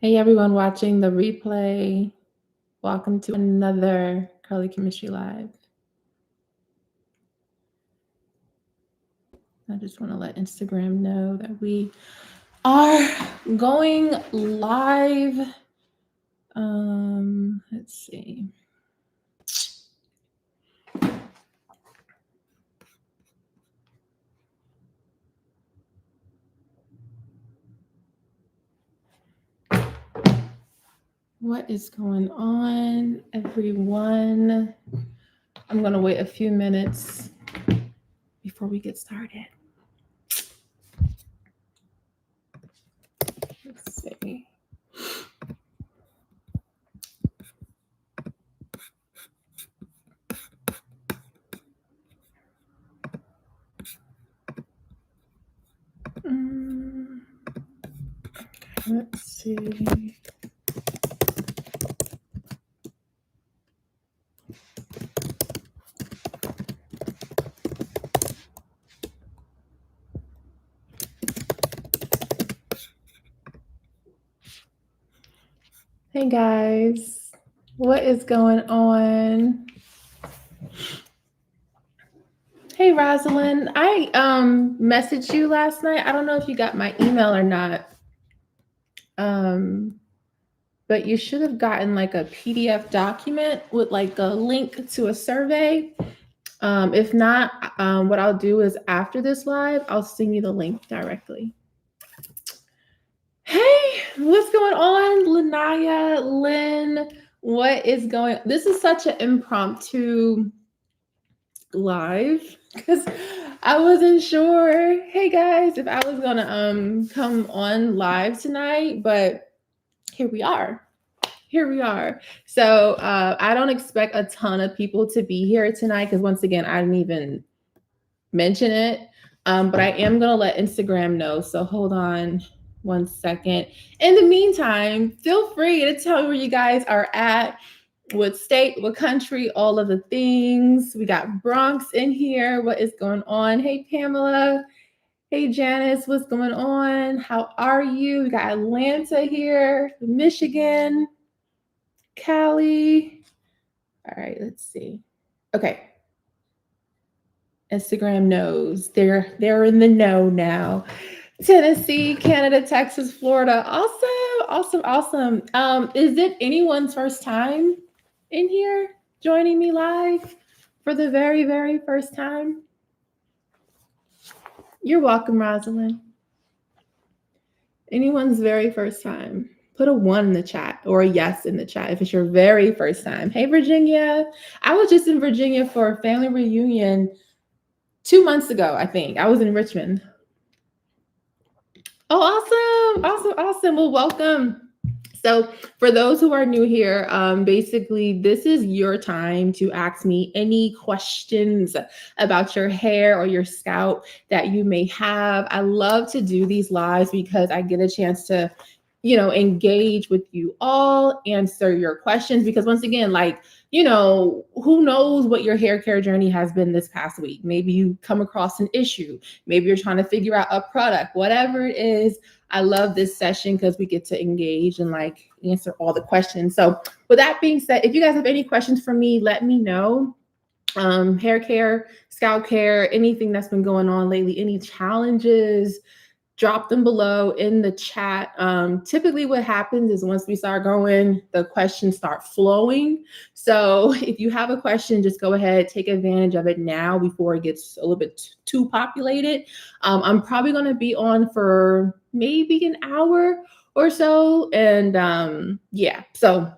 Hey everyone watching the replay, welcome to another Curly Chemistry Live. I just want to let Instagram know that we are going live. Let's see. What is going on, everyone? I'm going to wait a few minutes before we get started. Let's see. Let's see. Hey guys, what is going on? Hey Rosalind, I messaged you last night. I don't know if you got my email or not. But you should have gotten like a PDF document with like a link to a survey. If not, what I'll do is after this live, I'll send you the link directly. Hey, what's going on, Lanaya, Lynn? What is going on? This is such an impromptu live because I wasn't sure, hey guys, if I was gonna come on live tonight, but here we are. So I don't expect a ton of people to be here tonight because once again, I didn't even mention it. But I am gonna let Instagram know. So hold on one second. In the meantime, feel free to tell me where you guys are at, what state, what country, all of the things. We got Bronx in here. What is going on? Hey, Pamela. Hey, Janice, what's going on? How are you? We got Atlanta here, Michigan, Cali. All right, let's see. Okay. Instagram knows. They're in the know now. Tennessee, Canada, Texas, Florida. Awesome. Is it anyone's first time in here joining me live for the very, very first time? You're welcome, Rosalind. Anyone's very first time? Put a 1 in the chat or a yes in the chat if it's your very first time. Hey, Virginia. I was just in Virginia for a family reunion 2 months ago, I think. I was in Richmond. Oh, awesome. Well, welcome. So for those who are new here, basically this is your time to ask me any questions about your hair or your scalp that you may have. I love to do these lives because I get a chance to, engage with you all, answer your questions, because once again, who knows what your hair care journey has been this past week. Maybe you come across an issue. Maybe you're trying to figure out a product, whatever it is. I love this session because we get to engage and answer all the questions. So with that being said, if you guys have any questions for me, let me know. Hair care, scalp care, anything that's been going on lately, any challenges, drop them below in the chat. Typically what happens is once we start going, the questions start flowing. So if you have a question, just go ahead, take advantage of it now before it gets a little bit too populated. I'm probably going to be on for maybe an hour or so. And yeah, so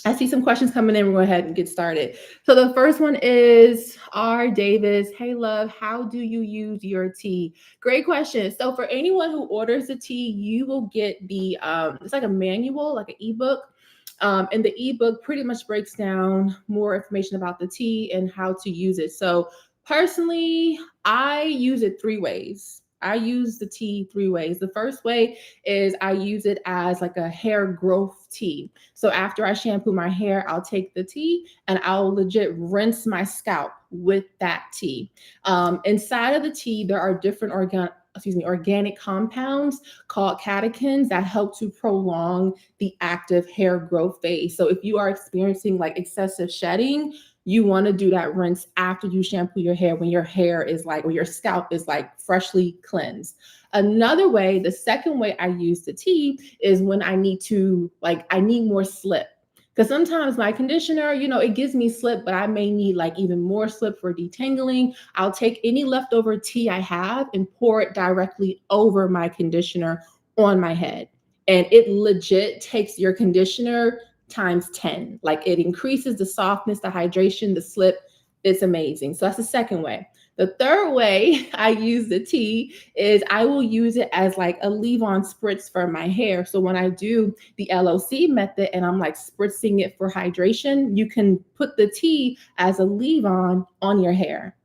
I see some questions coming in. We'll go ahead and get started. So the first one is R. Davis. Hey, love, how do you use your tea? Great question. So for anyone who orders the tea, you will get the, it's like a manual, like an ebook. And the ebook pretty much breaks down more information about the tea and how to use it. So personally, I use it 3 ways. I use the tea 3 ways. The first way is I use it as like a hair growth tea. So after I shampoo my hair, I'll take the tea and I'll legit rinse my scalp with that tea. Inside of the tea, there are different organic compounds called catechins that help to prolong the active hair growth phase. So if you are experiencing like excessive shedding, you want to do that rinse after you shampoo your hair when your hair is like, or your scalp is like freshly cleansed. Another way, the second way I use the tea is when I need to, like, I need more slip. Because sometimes my conditioner, it gives me slip, but I may need like even more slip for detangling. I'll take any leftover tea I have and pour it directly over my conditioner on my head. And it legit takes your conditioner times 10. Like it increases the softness, the hydration, the slip. It's amazing. So that's the second way. The third way I use the tea is I will use it as like a leave-on spritz for my hair. So when I do the LOC method and I'm like spritzing it for hydration, you can put the tea as a leave-on on your hair.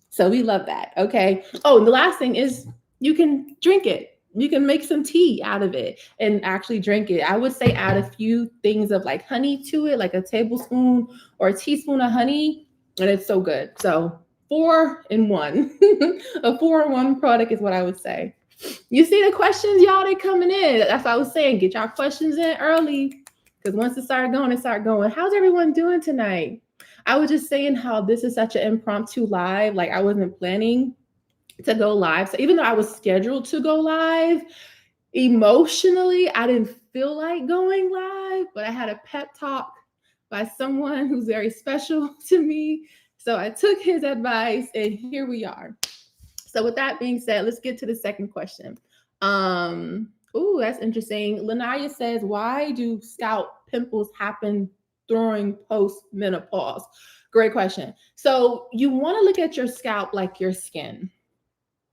So we love that. Okay. Oh, and the last thing is you can drink it. You can make some tea out of it and actually drink it. I would say add a few things of like honey to it, like a tablespoon or a teaspoon of honey, and it's so good. So 4-in-1, a 4-in-1 product is what I would say. You see the questions, y'all, they coming in. That's what I was saying. Get y'all questions in early because once it started going, it started going. How's everyone doing tonight? I was just saying how this is such an impromptu live. Like I wasn't planning to go live. So even though I was scheduled to go live, emotionally, I didn't feel like going live, but I had a pep talk by someone who's very special to me. So I took his advice and here we are. So with that being said, let's get to the second question. Oh, that's interesting. Lanaya says, why do scalp pimples happen during post-menopause? Great question. So you want to look at your scalp like your skin,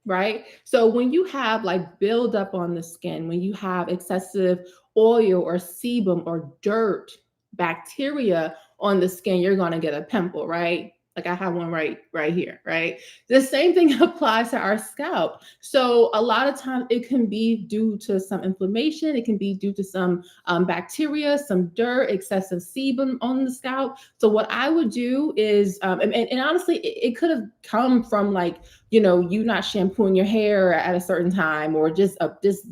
right? So when you have like buildup on the skin, when you have excessive oil or sebum or dirt, bacteria on the skin, you're going to get a pimple, right? Like I have one right here, right? The same thing applies to our scalp. So a lot of times it can be due to some inflammation. It can be due to some bacteria, some dirt, excessive sebum on the scalp. So what I would do is, and honestly, it could have come from like, you not shampooing your hair at a certain time or just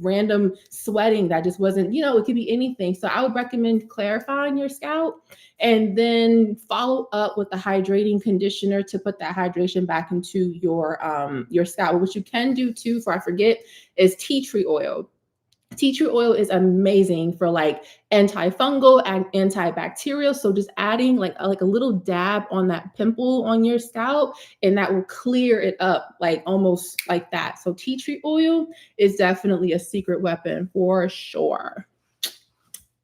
random sweating that just wasn't, it could be anything. So I would recommend clarifying your scalp and then follow up with a hydrating conditioner to put that hydration back into your scalp. What you can do too, before I forget, is tea tree oil. Tea tree oil is amazing for like antifungal and antibacterial. So just adding like a little dab on that pimple on your scalp, and that will clear it up like almost like that. So tea tree oil is definitely a secret weapon for sure.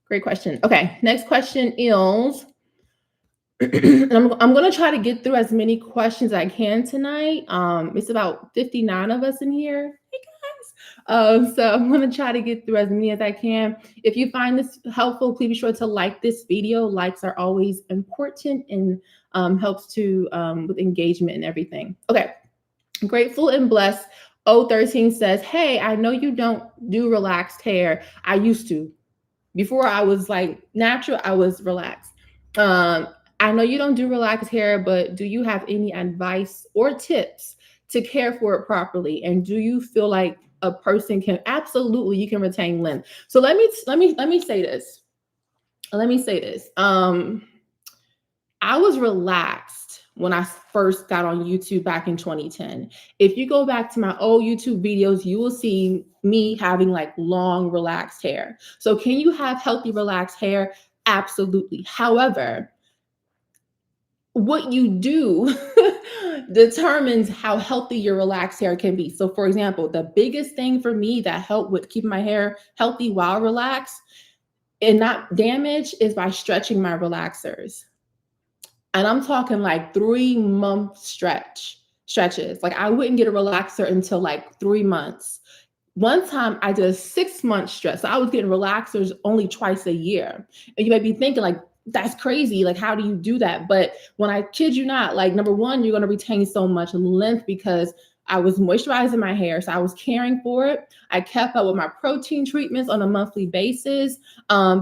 Great question. Okay, next question is, I'm going to try to get through as many questions as I can tonight. It's about 59 of us in here. Hey guys. So I'm going to try to get through as many as I can. If you find this helpful, please be sure to like this video. Likes are always important and helps to with engagement and everything. Okay. Grateful and blessed. 013 says, hey, I know you don't do relaxed hair. I used to. Before I was like natural, I was relaxed. I know you don't do relaxed hair, but do you have any advice or tips to care for it properly? And do you feel like a person can absolutely, you can retain length? So let me say this. Let me say this. I was relaxed when I first got on YouTube back in 2010. If you go back to my old YouTube videos, you will see me having like long relaxed hair. So can you have healthy relaxed hair? Absolutely. However, what you do determines how healthy your relaxed hair can be. So for example, the biggest thing for me that helped with keeping my hair healthy while relaxed and not damaged is by stretching my relaxers. And I'm talking like 3-month stretches. Like I wouldn't get a relaxer until like 3 months. One time I did a 6-month stretch. So I was getting relaxers only twice a year. And you might be thinking like, that's crazy. Like, how do you do that? But when I kid you not, like number one, you're going to retain so much length because I was moisturizing my hair, so I was caring for it. I kept up with my protein treatments on a monthly basis.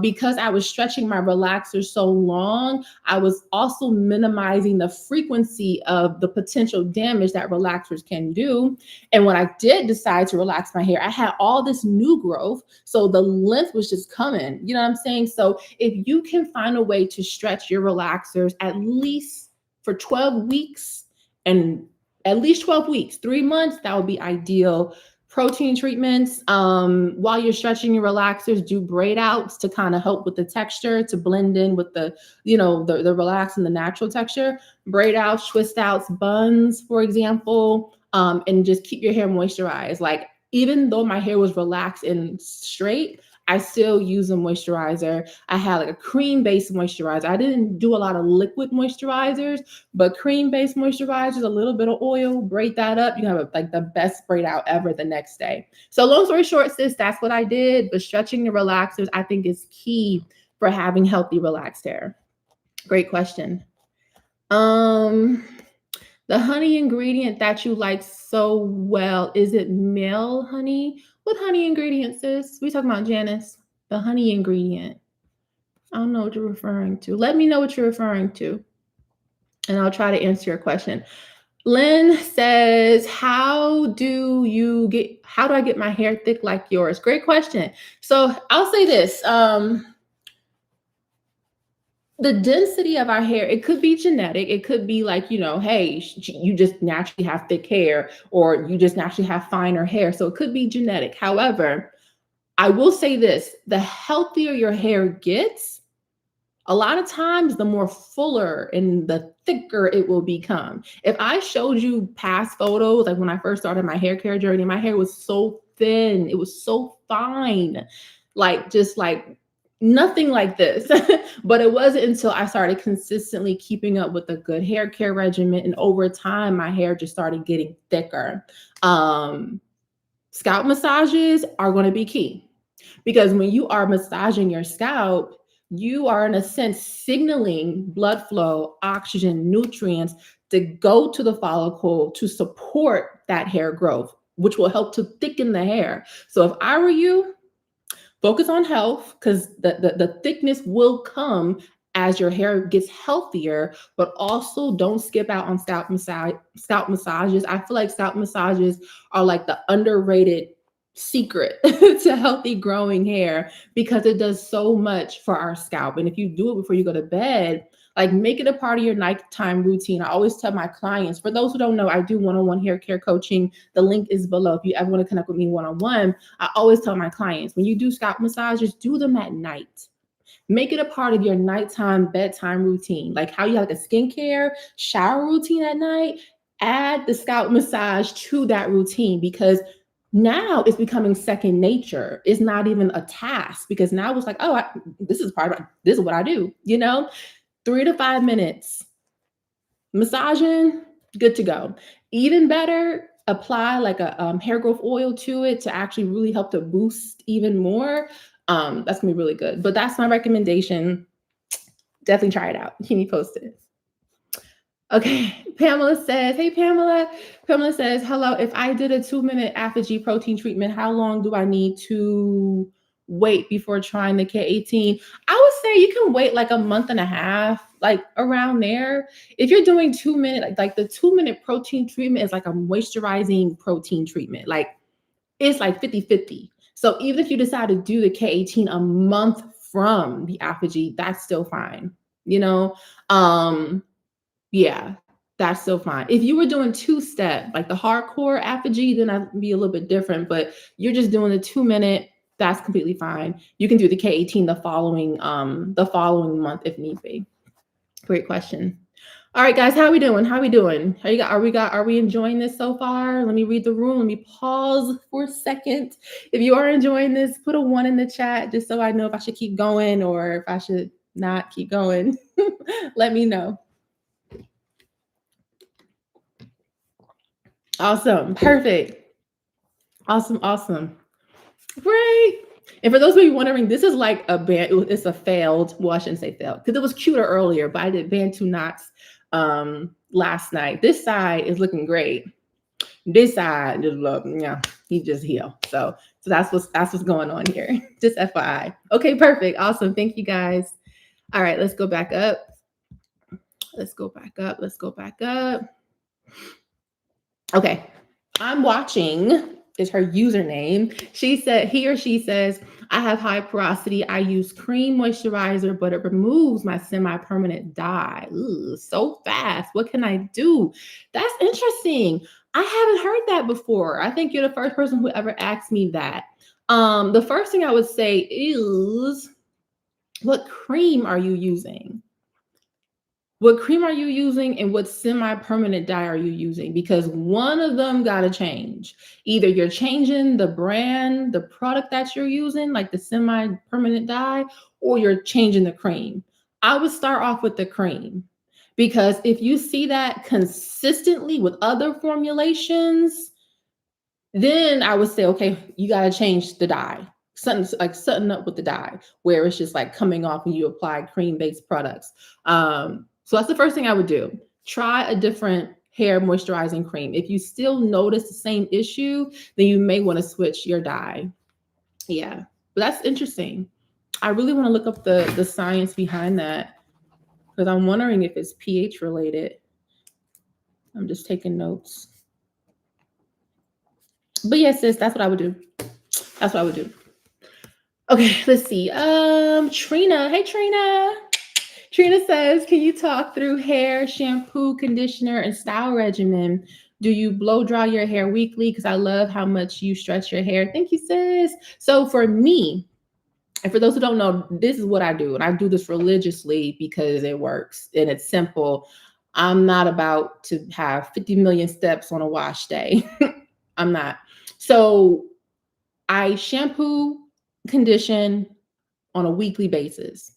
Because I was stretching my relaxer so long, I was also minimizing the frequency of the potential damage that relaxers can do. And when I did decide to relax my hair, I had all this new growth. So the length was just coming. You know what I'm saying? So if you can find a way to stretch your relaxers at least for 12 weeks and at least 12 weeks, 3 months, that would be ideal. Protein treatments, while you're stretching your relaxers, do braid outs to kind of help with the texture, to blend in with the, the relaxed and the natural texture. Braid outs, twist outs, buns, for example, and just keep your hair moisturized. Like, even though my hair was relaxed and straight, I still use a moisturizer. I had like a cream-based moisturizer. I didn't do a lot of liquid moisturizers, but cream-based moisturizers, a little bit of oil, braid that up. You have like the best braid out ever the next day. So long story short, sis, that's what I did. But stretching the relaxers, I think, is key for having healthy, relaxed hair. Great question. The honey ingredient that you like so well, is it male honey? What honey ingredient, sis? We talking about Janice, the honey ingredient. I don't know what you're referring to. Let me know what you're referring to, and I'll try to answer your question. Lynn says, how do I get my hair thick like yours? Great question. So I'll say this. The density of our hair, it could be genetic. It could be like, hey, you just naturally have thick hair, or you just naturally have finer hair. So it could be genetic. However, I will say this, the healthier your hair gets, a lot of times the more fuller and the thicker it will become. If I showed you past photos, like when I first started my hair care journey, my hair was so thin. It was so fine. Just like nothing like this. But it wasn't until I started consistently keeping up with a good hair care regimen, and over time, my hair just started getting thicker. Scalp massages are going to be key, because when you are massaging your scalp, you are in a sense signaling blood flow, oxygen, nutrients to go to the follicle to support that hair growth, which will help to thicken the hair. So if I were you, focus on health, because the thickness will come as your hair gets healthier, but also don't skip out on scalp massages. I feel like scalp massages are like the underrated secret to healthy growing hair, because it does so much for our scalp. And if you do it before you go to bed, like, make it a part of your nighttime routine. I always tell my clients, for those who don't know, I do one-on-one hair care coaching. The link is below. If you ever want to connect with me one-on-one, I always tell my clients, when you do scalp massages, do them at night. Make it a part of your nighttime bedtime routine. Like how you have like a skincare shower routine at night, add the scalp massage to that routine, because now it's becoming second nature. It's not even a task, because now it's like, oh, this is what I do, 3 to 5 minutes. Massaging, good to go. Even better, apply like a hair growth oil to it to actually really help to boost even more. That's gonna be really good. But that's my recommendation. Definitely try it out. Keep me posted. Okay, Pamela says, hey, Pamela. Pamela says, hello, if I did a 2-minute ApHogee protein treatment, how long do I need to wait before trying the K18? I would say you can wait like a month and a half, like around there. If you're doing 2-minute, like the 2-minute protein treatment is like a moisturizing protein treatment. Like, it's like 50-50. So even if you decide to do the K18 a month from the ApHogee, that's still fine. Yeah, that's still fine. If you were doing 2-step, like the hardcore ApHogee, then that'd be a little bit different. But you're just doing the 2-minute, that's completely fine. You can do the K18 the following month if need be. Great question. All right, guys, how are we doing? Are we enjoying this so far? Let me read the room. Let me pause for a second. If you are enjoying this, put a 1 in the chat, just so I know if I should keep going or if I should not keep going. Let me know. Awesome. Perfect. Awesome. Great. And for those of you wondering, this is like it's a failed, well, I shouldn't say failed, because it was cuter earlier, but I did Bantu knots last night. This side is looking great. This side, just yeah, he just heal. So that's what's going on here. Just FYI. Okay, perfect. Awesome. Thank you guys. All right, let's go back up. Let's go back up. Let's go back up. Okay. I'm watching is her username. She said, he or she says, I have high porosity. I use cream moisturizer, but it removes my semi-permanent dye. Ooh, so fast. What can I do? That's interesting. I haven't heard that before. I think you're the first person who ever asked me that. The first thing I would say is, what cream are you using? What cream are you using and what semi-permanent dye are you using? Because one of them got to change. Either you're changing the brand, the product that you're using, like the semi-permanent dye, or you're changing the cream. I would start off with the cream because if you see that consistently with other formulations, then I would say, okay, you got to change the dye. Something up with the dye where it's just like coming off when you apply cream-based products. So that's the first thing I would do. Try a different hair moisturizing cream. If you still notice the same issue, then you may want to switch your dye. Yeah, but that's interesting. I really want to look up the science behind that because I'm wondering if it's pH related. I'm just taking notes. But yes, sis, that's what I would do. That's what I would do. Okay, let's see. Trina. Hey, Trina. Trina says, can you talk through hair, shampoo, conditioner, and style regimen? Do you blow dry your hair weekly? Because I love how much you stretch your hair. Thank you, sis. So for me, and for those who don't know, this is what I do. And I do this religiously because it works and it's simple. I'm not about to have 50 million steps on a wash day. I'm not. So I shampoo, condition on a weekly basis.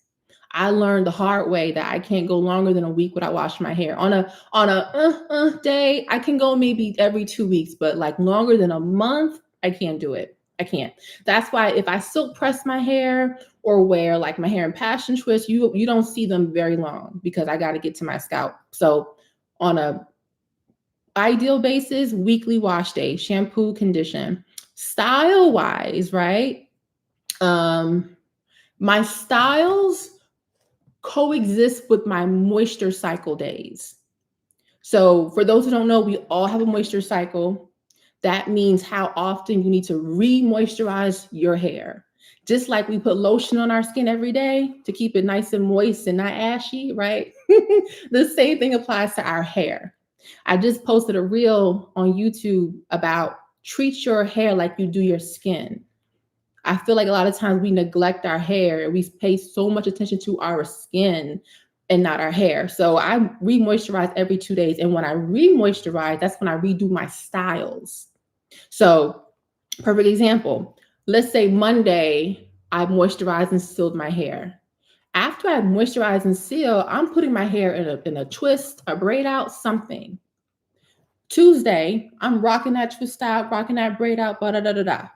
I learned the hard way that I can't go longer than a week without washing my hair. On a day, I can go maybe every 2 weeks, but like longer than a month, I can't do it. I can't. That's why if I silk press my hair or wear like my hair in passion twist, you don't see them very long because I got to get to my scalp. So on a ideal basis, weekly wash day, shampoo, condition. Style wise, right? My styles coexist with my moisture cycle days. So for those who don't know, we all have a moisture cycle. That means how often you need to re-moisturize your hair. Just like we put lotion on our skin every day to keep it nice and moist and not ashy, right? The same thing applies to our hair. I just posted a reel on YouTube about treat your hair like you do your skin. I feel like a lot of times we neglect our hair. We pay so much attention to our skin and not our hair. So I re-moisturize every 2 days. And when I re-moisturize, that's when I redo my styles. So perfect example. Let's say Monday, I moisturized and sealed my hair. After I moisturize and seal, I'm putting my hair in a twist, a braid out, something. Tuesday, I'm rocking that twist out, rocking that braid out,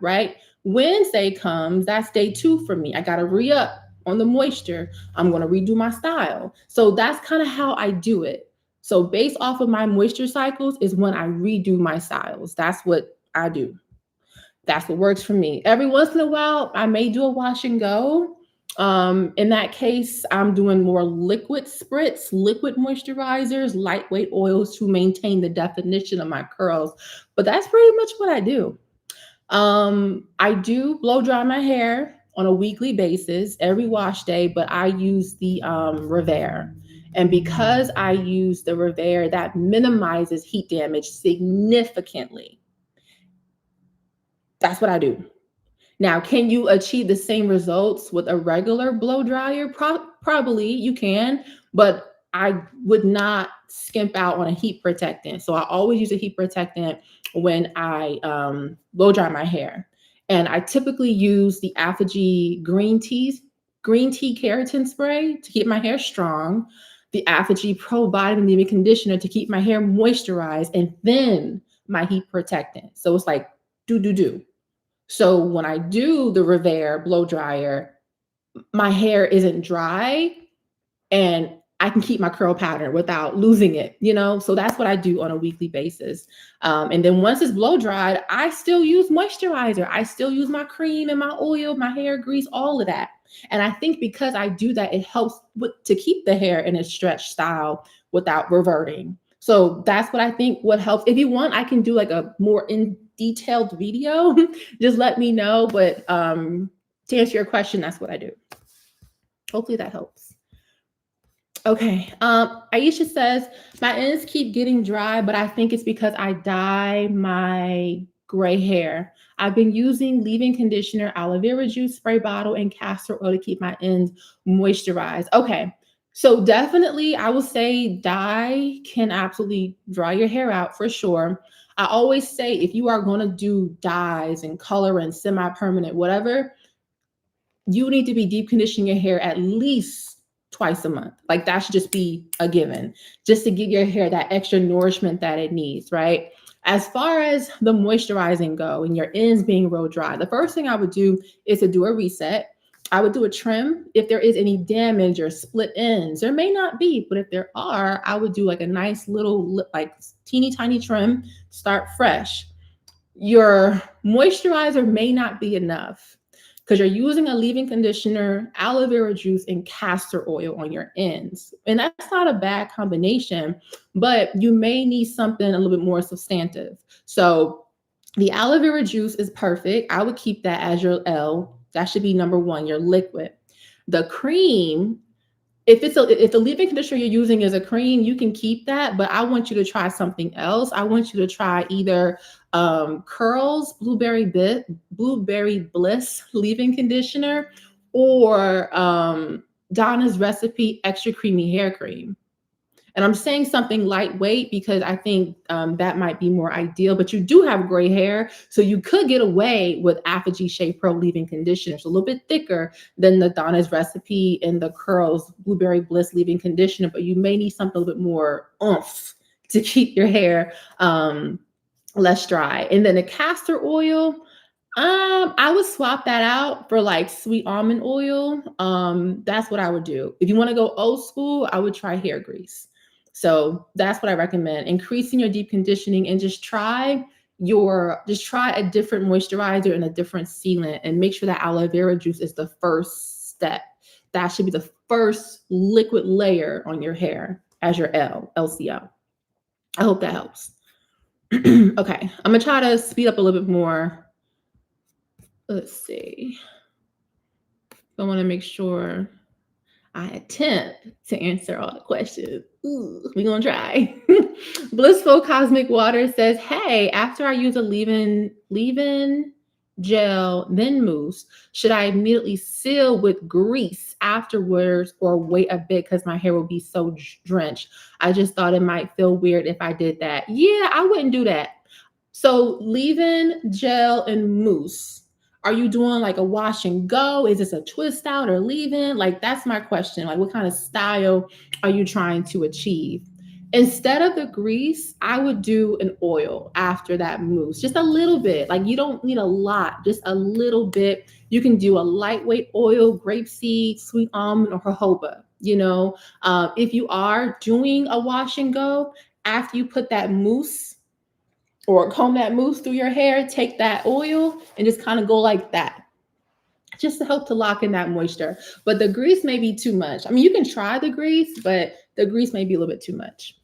right? Wednesday comes, that's day 2 for me. I got to re-up on the moisture. I'm going to redo my style. So that's kind of how I do it. So based off of my moisture cycles is when I redo my styles. That's what I do. That's what works for me. Every once in a while, I may do a wash and go. In that case, I'm doing more liquid spritz, liquid moisturizers, lightweight oils to maintain the definition of my curls. But that's pretty much what I do. I do blow dry my hair on a weekly basis, every wash day, but I use the Repair. And because I use the Repair, that minimizes heat damage significantly. That's what I do. Now, can you achieve the same results with a regular blow dryer? Probably you can, but I would not skimp out on a heat protectant. So I always use a heat protectant when I blow dry my hair. And I typically use the Apogee green tea keratin spray to keep my hair strong, the Apogee Pro Vitamin D conditioner to keep my hair moisturized, and then my heat protectant. So it's like do. So when I do the Repair blow dryer, my hair isn't dry and I can keep my curl pattern without losing it, you know? So that's what I do on a weekly basis. And then once it's blow dried, I still use moisturizer. I still use my cream and my oil, my hair grease, all of that. And I think because I do that, it helps to keep the hair in a stretched style without reverting. So that's what I think what helps. If you want, I can do like a more in detailed video. Just let me know. But to answer your question, that's what I do. Hopefully that helps. Okay. Aisha says, my ends keep getting dry, but I think it's because I dye my gray hair. I've been using leave-in conditioner, aloe vera juice, spray bottle, and castor oil to keep my ends moisturized. Okay. So definitely, I will say dye can absolutely dry your hair out for sure. I always say if you are going to do dyes and color and semi-permanent, whatever, you need to be deep conditioning your hair at least twice a month. Like that should just be a given, just to give your hair that extra nourishment that it needs, right? As far as the moisturizing go and your ends being real dry, the first thing I would do is to do a reset. I would do a trim if there is any damage or split ends. There may not be, but if there are, I would do like a nice little, like teeny tiny trim, start fresh. Your moisturizer may not be enough because you're using a leave-in conditioner, aloe vera juice, and castor oil on your ends. And that's not a bad combination, but you may need something a little bit more substantive. So the aloe vera juice is perfect. I would keep that as your L. That should be number one, your liquid. The cream, if the leave-in conditioner you're using is a cream, you can keep that, but I want you to try something else. I want you to try either Curls Blueberry Bliss leave-in conditioner or Donna's Recipe Extra Creamy Hair Cream. And I'm saying something lightweight because I think that might be more ideal, but you do have gray hair, so you could get away with Apogee Shea Pro leave-in conditioner. It's a little bit thicker than the Donna's Recipe and the Curls Blueberry Bliss leave-in conditioner, but you may need something a little bit more oomph to keep your hair less dry. And then the castor oil, I would swap that out for like sweet almond oil. That's what I would do. If you want to go old school, I would try hair grease. So that's what I recommend. Increasing your deep conditioning and just try a different moisturizer and a different sealant and make sure that aloe vera juice is the first step. That should be the first liquid layer on your hair as your LCO. I hope that helps. Okay, I'm gonna try to speed up a little bit more. Let's see. I want to make sure I attempt to answer all the questions. We're going to try. Blissful Cosmic Water says, hey, after I use a leave-in gel, then mousse, should I immediately seal with grease afterwards or wait a bit because my hair will be so drenched? I just thought it might feel weird if I did that. Yeah, I wouldn't do that. So leave-in gel and mousse. Are you doing like a wash and go? Is this a twist out or leave-in? Like, that's my question. Like, what kind of style are you trying to achieve? Instead of the grease, I would do an oil after that mousse, just a little bit. Like, you don't need a lot, just a little bit. You can do a lightweight oil, grapeseed, sweet almond, or jojoba. You know, if you are doing a wash and go, after you put that mousse or comb that mousse through your hair, take that oil and just kind of go like that, just to help to lock in that moisture. But the grease may be too much. I mean, you can try the grease, but the grease may be a little bit too much.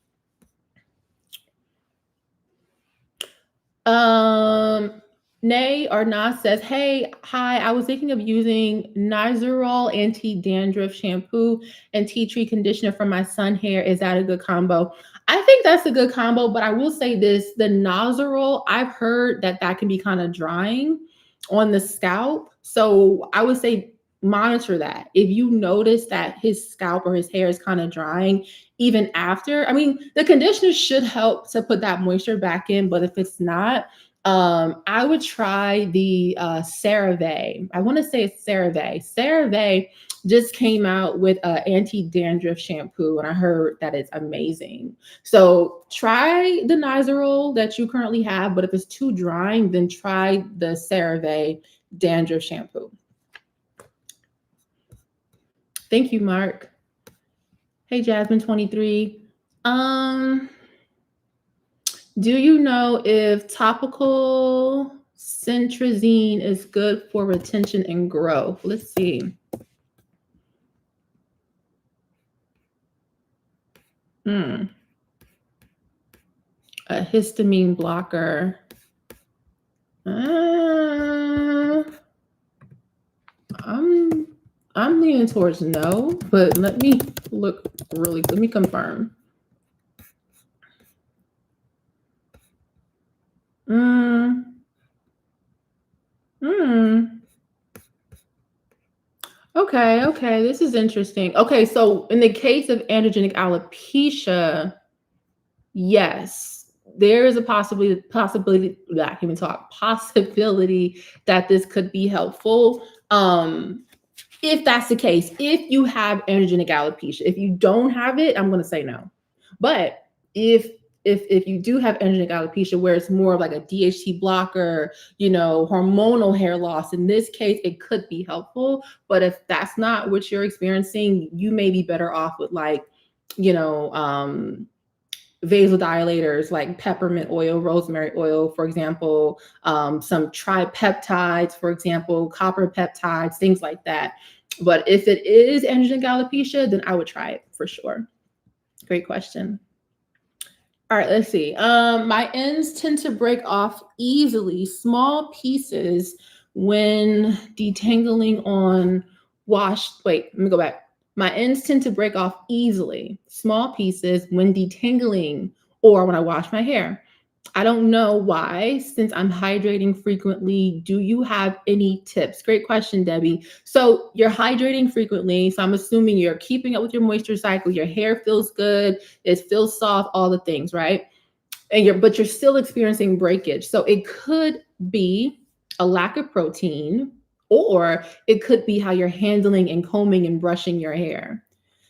Nay or Nas says, hey, hi, I was thinking of using Nizoral anti-dandruff shampoo and tea tree conditioner for my son hair. Is that a good combo? I think that's a good combo, but I will say this, the Nizoral, I've heard that can be kind of drying on the scalp. So I would say monitor that. If you notice that his scalp or his hair is kind of drying, even after, I mean, the conditioner should help to put that moisture back in, but if it's not, I would try the CeraVe. I want to say it's CeraVe. CeraVe just came out with an anti-dandruff shampoo, and I heard that it's amazing. So try the Nizoral that you currently have, but if it's too drying, then try the CeraVe dandruff shampoo. Thank you, Mark. Hey, Jasmine 23. Do you know if topical centrazine is good for retention and growth? Let's see. A histamine blocker. I'm leaning towards no, but let me look let me confirm. Okay, this is interesting. Okay, so in the case of androgenic alopecia, yes, there is a possibility that I can even talk possibility that this could be helpful. If that's the case, if you have androgenic alopecia, if you don't have it, I'm going to say no. But if you do have androgenic alopecia, where it's more of like a DHT blocker, hormonal hair loss, in this case, it could be helpful. But if that's not what you're experiencing, you may be better off with vasodilators like peppermint oil, rosemary oil, for example, some tripeptides, for example, copper peptides, things like that. But if it is androgenic alopecia, then I would try it for sure. Great question. All right, let's see. My ends tend to break off easily, small pieces when detangling on washed. Wait, let me go back. My ends tend to break off easily, small pieces when detangling or when I wash my hair. I don't know why, since I'm hydrating frequently. Do you have any tips? Great question, Debbie. So you're hydrating frequently. So I'm assuming you're keeping up with your moisture cycle. Your hair feels good. It feels soft, all the things, right? But you're still experiencing breakage. So it could be a lack of protein, or it could be how you're handling and combing and brushing your hair.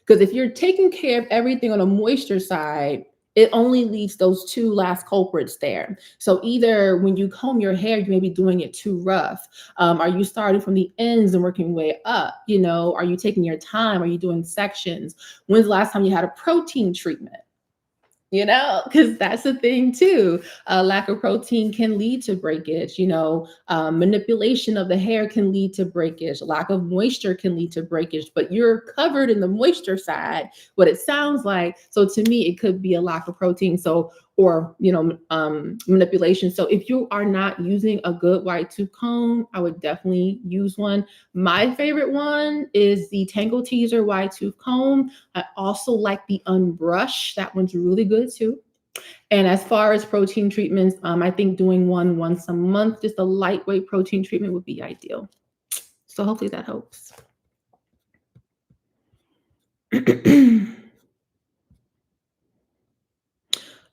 Because if you're taking care of everything on a moisture side, it only leaves those two last culprits there. So either when you comb your hair, you may be doing it too rough. Are you starting from the ends and working way up? Are you taking your time? Are you doing sections? When's the last time you had a protein treatment? Because that's the thing too. Lack of protein can lead to breakage. Manipulation of the hair can lead to breakage. Lack of moisture can lead to breakage, but you're covered in the moisture side, what it sounds like. So to me, it could be a lack of protein. Or manipulation. So if you are not using a good wide tooth comb, I would definitely use one. My favorite one is the Tangle Teaser wide tooth comb. I also like the Unbrush. That one's really good too. And as far as protein treatments, I think doing one once a month, just a lightweight protein treatment, would be ideal. So hopefully that helps.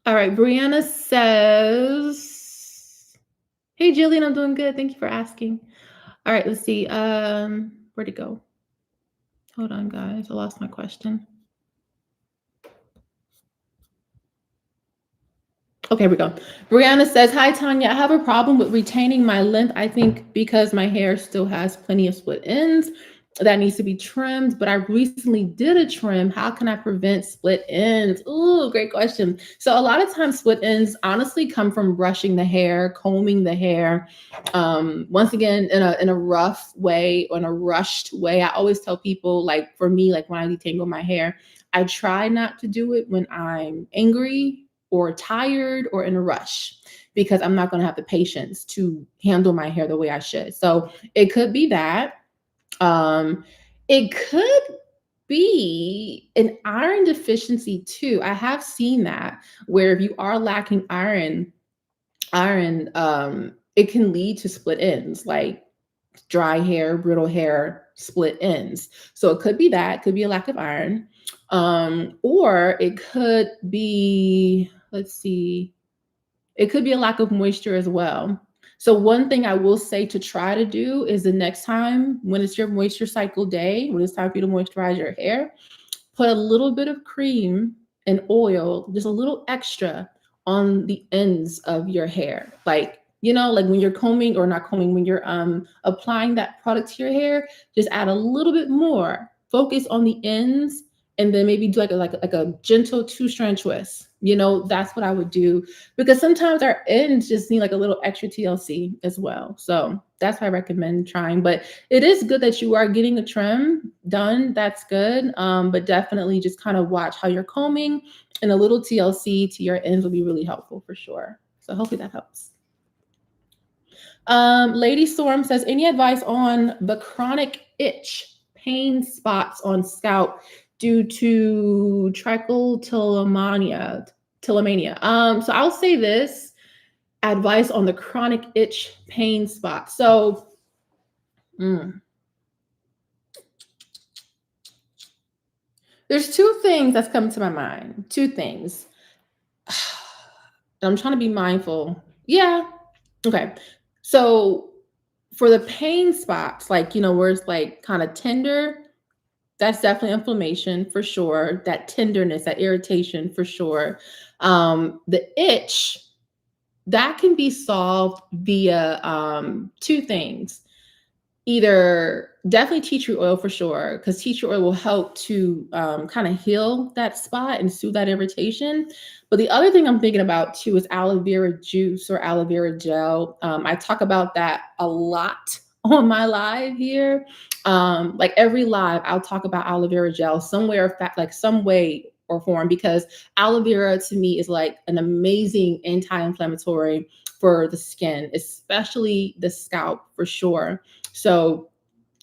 All right, Brianna says, hey, Jillian, I'm doing good. Thank you for asking. All right, let's see. Where'd it go? Hold on, guys. I lost my question. Okay, here we go. Brianna says, hi, Tanya. I have a problem with retaining my length. I think because my hair still has plenty of split ends that needs to be trimmed, but I recently did a trim. How can I prevent split ends? Ooh, great question. So a lot of times split ends honestly come from brushing the hair, combing the hair. Once again, in a rough way or in a rushed way. I always tell people, like for me, like when I detangle my hair, I try not to do it when I'm angry or tired or in a rush, because I'm not going to have the patience to handle my hair the way I should. So it could be that. It could be an iron deficiency too. I have seen that, where if you are lacking iron, it can lead to split ends, like dry hair, brittle hair, split ends. So it could be that, could be a lack of iron. Or it could be, let's see, it could be a lack of moisture as well. So one thing I will say to try to do is the next time when it's your moisture cycle day, when it's time for you to moisturize your hair, put a little bit of cream and oil, just a little extra on the ends of your hair. Like when you're combing, or not combing, when you're applying that product to your hair, just add a little bit more. Focus on the ends and then maybe do like a gentle 2-strand twist. That's what I would do, because sometimes our ends just need like a little extra TLC as well. So that's what I recommend trying. But it is good that you are getting a trim done. That's good. But definitely just kind of watch how you're combing, and a little TLC to your ends will be really helpful for sure. So hopefully that helps. Lady Storm says, any advice on the chronic itch, pain spots on scalp due to trichotillomania? So I'll say this advice on the chronic itch pain spot. So there's two things that's come to my mind. Two things. I'm trying to be mindful. Yeah. Okay. So for the pain spots, like, where it's like kind of tender, that's definitely inflammation for sure. That tenderness, that irritation for sure. The itch, that can be solved via two things. Either definitely tea tree oil for sure, because tea tree oil will help to kind of heal that spot and soothe that irritation. But the other thing I'm thinking about too is aloe vera juice or aloe vera gel. I talk about that a lot on my live here. Like every live, I'll talk about aloe vera gel somewhere, like some way or form, because aloe vera to me is like an amazing anti-inflammatory for the skin, especially the scalp for sure. So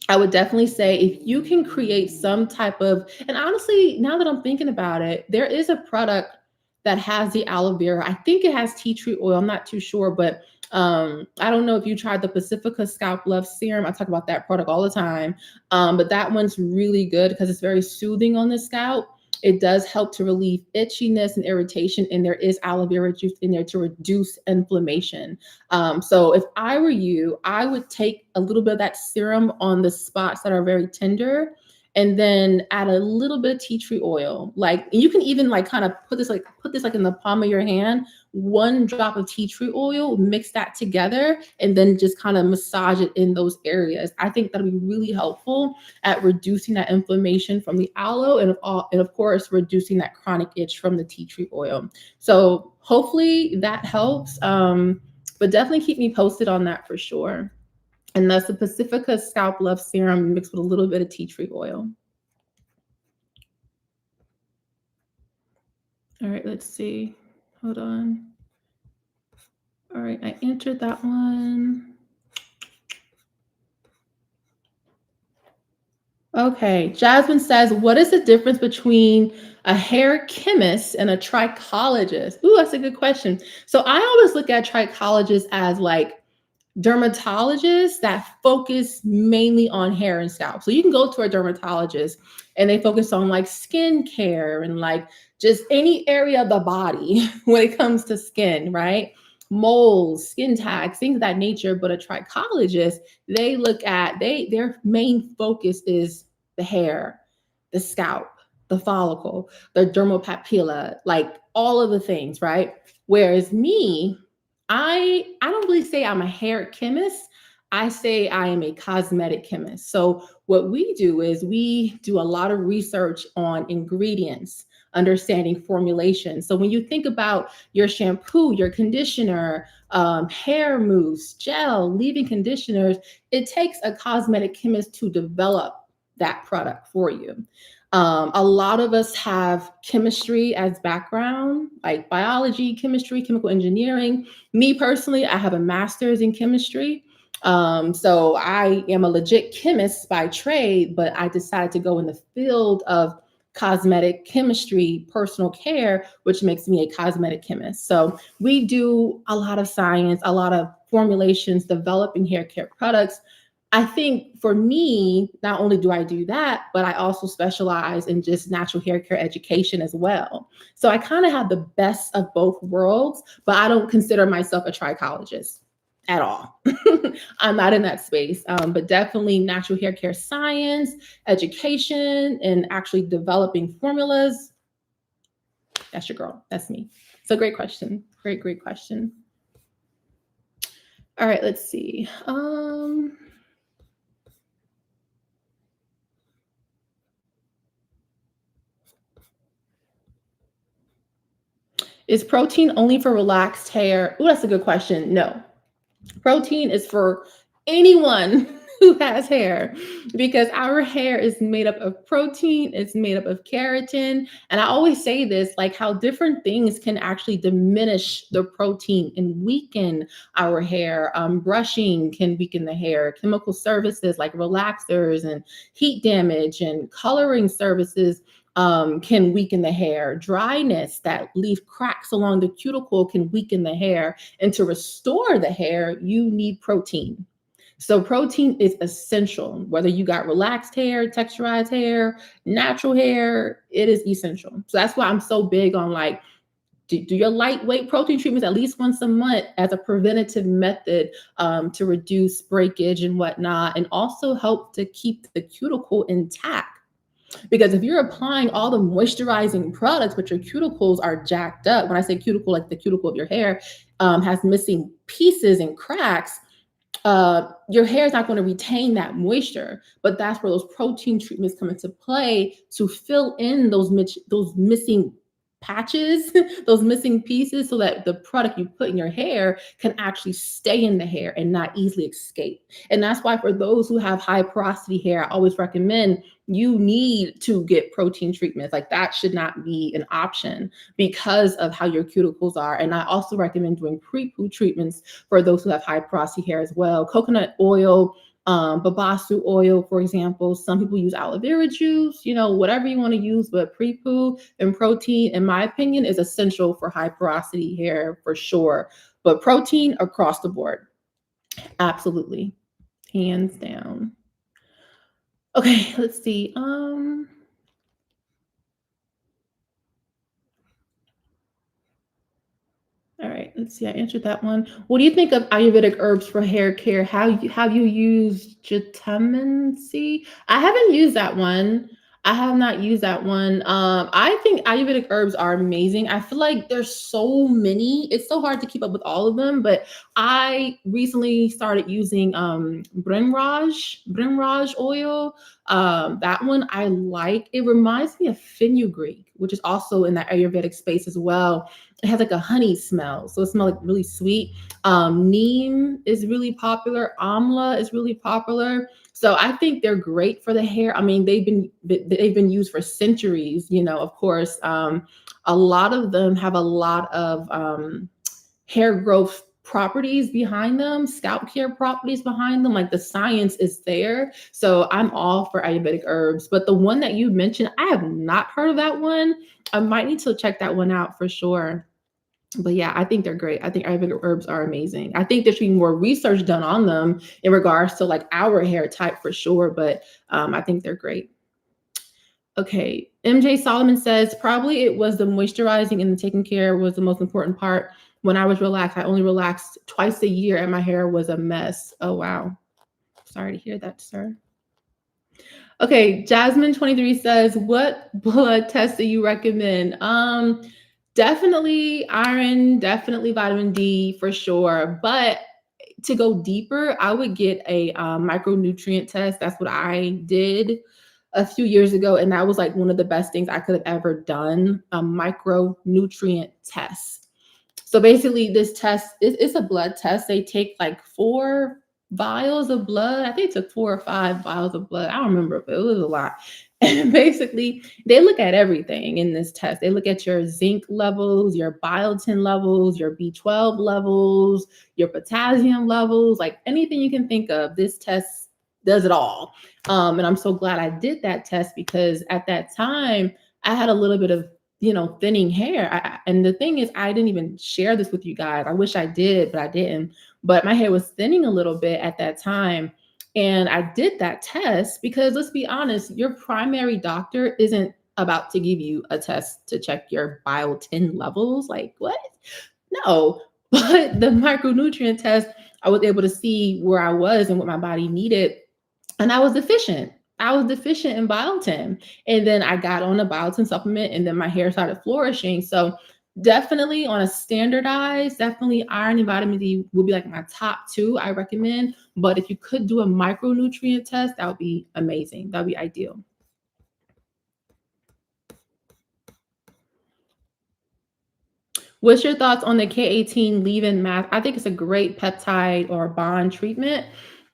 I would definitely say if you can create some type of, and honestly, now that I'm thinking about it, there is a product that has the aloe vera. I think it has tea tree oil. I'm not too sure, but I don't know if you tried the Pacifica Scalp Love Serum. I talk about that product all the time. But that one's really good because it's very soothing on the scalp. It does help to relieve itchiness and irritation, and there is aloe vera juice in there to reduce inflammation. So if I were you, I would take a little bit of that serum on the spots that are very tender, and then add a little bit of tea tree oil. Like, you can even like kind of put this like in the palm of your hand, 1 drop of tea tree oil, mix that together, and then just kind of massage it in those areas. I think that'll be really helpful at reducing that inflammation from the aloe, and of course reducing that chronic itch from the tea tree oil. So hopefully that helps. But definitely keep me posted on that for sure. And that's the Pacifica Scalp Love Serum mixed with a little bit of tea tree oil. All right, let's see. Hold on. All right, I entered that one. Okay, Jasmine says, what is the difference between a hair chemist and a trichologist? Ooh, that's a good question. So I always look at trichologists as like dermatologists that focus mainly on hair and scalp. So you can go to a dermatologist and they focus on like skin care and like just any area of the body when it comes to skin, right? Moles, skin tags, things of that nature. But a trichologist, they look at, their main focus is the hair, the scalp, the follicle, the dermal papilla, like all of the things, right? Whereas me, I don't really say I'm a hair chemist. I say I am a cosmetic chemist. So what we do is we do a lot of research on ingredients, understanding formulation. So when you think about your shampoo, your conditioner, hair mousse, gel, leave-in conditioners, it takes a cosmetic chemist to develop that product for you. A lot of us have chemistry as background, like biology, chemistry, chemical engineering. Me personally, I have a master's in chemistry. So I am a legit chemist by trade, but I decided to go in the field of cosmetic chemistry, personal care, which makes me a cosmetic chemist. So we do a lot of science, a lot of formulations, developing hair care products. I think for me, not only do I do that, but I also specialize in just natural hair care education as well. So I kind of have the best of both worlds, but I don't consider myself a trichologist at all. I'm not in that space, but definitely natural hair care science, education, and actually developing formulas. That's your girl. That's me. So great question. Great question. All right, let's see. Is protein only for relaxed hair? Oh, that's a good question. No, protein is for anyone who has hair because our hair is made up of protein, it's made up of keratin. And I always say this, like how different things can actually diminish the protein and weaken our hair. Brushing can weaken the hair, chemical services like relaxers and heat damage and coloring services can weaken the hair. Dryness that leave cracks along the cuticle can weaken the hair. And to restore the hair, you need protein. So protein is essential. Whether you got relaxed hair, texturized hair, natural hair, it is essential. So that's why I'm so big on like do your lightweight protein treatments at least once a month as a preventative method to reduce breakage and whatnot, and also help to keep the cuticle intact. Because if you're applying all the moisturizing products, but your cuticles are jacked up, when I say cuticle, like the cuticle of your hair has missing pieces and cracks, your hair is not going to retain that moisture. But that's where those protein treatments come into play to fill in those missing patches, those missing pieces, so that the product you put in your hair can actually stay in the hair and not easily escape. And that's why for those who have high porosity hair, I always recommend you need to get protein treatments. Like that should not be an option because of how your cuticles are. And I also recommend doing pre-poo treatments for those who have high porosity hair as well. Coconut oil, babasu oil, for example. Some people use aloe vera juice, whatever you want to use, but pre-poo and protein, in my opinion, is essential for high porosity hair for sure. But protein across the board, absolutely, hands down. Okay, let's see. All right, let's see. I answered that one. What do you think of Ayurvedic herbs for hair care? Have you used vitamin C? I haven't used that one. I have not used that one. I think Ayurvedic herbs are amazing. I feel like there's so many. It's so hard to keep up with all of them, but I recently started using Brimraj oil. That one I like. It reminds me of fenugreek, which is also in the Ayurvedic space as well. It has like a honey smell, so it smells like really sweet. Neem is really popular. Amla is really popular. So I think they're great for the hair. I mean, they've been used for centuries. Of course, a lot of them have a lot of hair growth properties behind them, scalp care properties behind them. Like the science is there. So I'm all for Ayurvedic herbs. But the one that you mentioned, I have not heard of that one. I might need to check that one out for sure. But yeah, I think they're great. I think Ayurvedic herbs are amazing. I think there should be more research done on them in regards to like our hair type for sure. But I think they're great. Okay, MJ Solomon says probably it was the moisturizing and the taking care was the most important part. When I was relaxed, I only relaxed twice a year and my hair was a mess. Oh, wow. Sorry to hear that, sir. Okay, Jasmine 23 says, what blood test do you recommend? Definitely iron, definitely vitamin D for sure. But to go deeper, I would get a micronutrient test. That's what I did a few years ago. And that was like one of the best things I could have ever done, a micronutrient test. So basically this test, it's a blood test. They take like 4 vials of blood. I think it took 4 or 5 vials of blood. I don't remember, but it was a lot. And basically they look at everything in this test. They look at your zinc levels, your biotin levels, your B12 levels, your potassium levels, like anything you can think of. This test does it all. And I'm so glad I did that test because at that time I had a little bit of thinning hair. And the thing is, I didn't even share this with you guys. I wish I did, but I didn't. But my hair was thinning a little bit at that time. And I did that test because let's be honest, your primary doctor isn't about to give you a test to check your biotin levels. Like, what? No. But the micronutrient test, I was able to see where I was and what my body needed. And I was deficient. I was deficient in biotin. And then I got on a biotin supplement and then my hair started flourishing. So definitely on a standardized, definitely iron and vitamin D will be like my top 2 I recommend. But if you could do a micronutrient test, that would be amazing. That would be ideal. What's your thoughts on the K18 leave-in mask? I think it's a great peptide or bond treatment.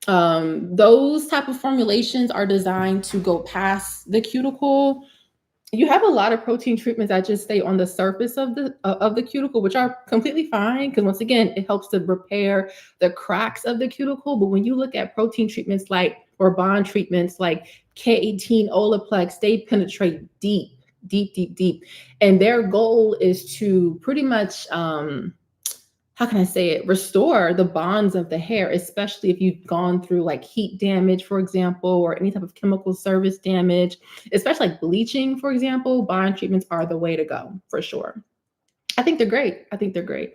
Those type of formulations are designed to go past the cuticle. You have a lot of protein treatments that just stay on the surface of the cuticle, which are completely fine because once again, it helps to repair the cracks of the cuticle. But when you look at protein treatments like or bond treatments like K18 Olaplex, they penetrate deep, deep, deep, deep, and their goal is to pretty much how can I say it, restore the bonds of the hair, especially if you've gone through like heat damage, for example, or any type of chemical service damage, especially like bleaching, for example. Bond treatments are the way to go for sure. I think they're great. I think they're great.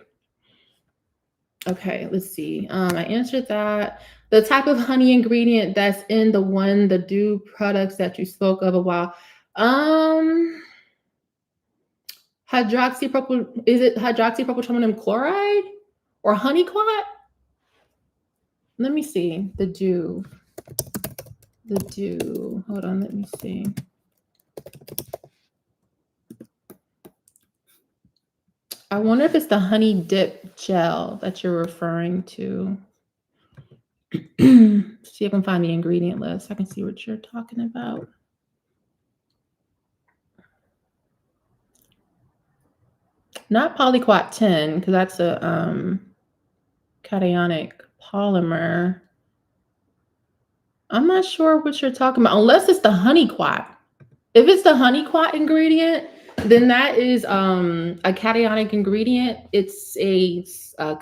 Okay, let's see. I answered that. The type of honey ingredient that's in the dew products that you spoke of a while. Hydroxypropyl, is it hydroxypropyltransodium chloride or honeyclot? Let me see. The dew. Hold on, let me see. I wonder if it's the honey dip gel that you're referring to. See if I can find the ingredient list. I can see what you're talking about. Not polyquat 10, because that's a cationic polymer. I'm not sure what you're talking about, unless it's the honeyquat. If it's the honeyquat ingredient, then that is a cationic ingredient. It's a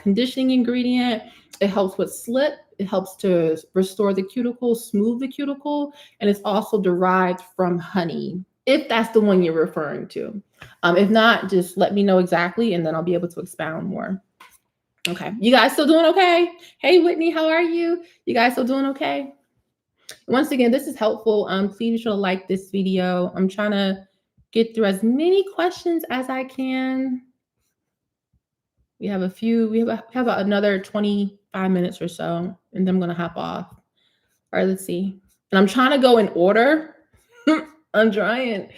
conditioning ingredient. It helps with slip. It helps to restore the cuticle, smooth the cuticle, and it's also derived from honey, if that's the one you're referring to. If not, just let me know exactly, and then I'll be able to expound more. Okay, you guys still doing okay? Hey, Whitney, how are you? You guys still doing okay? Once again, this is helpful. Please be sure to like this video. I'm trying to get through as many questions as I can. We have a few, we have another 25 minutes or so, and then I'm gonna hop off. All right, let's see. And I'm trying to go in order. I'm trying,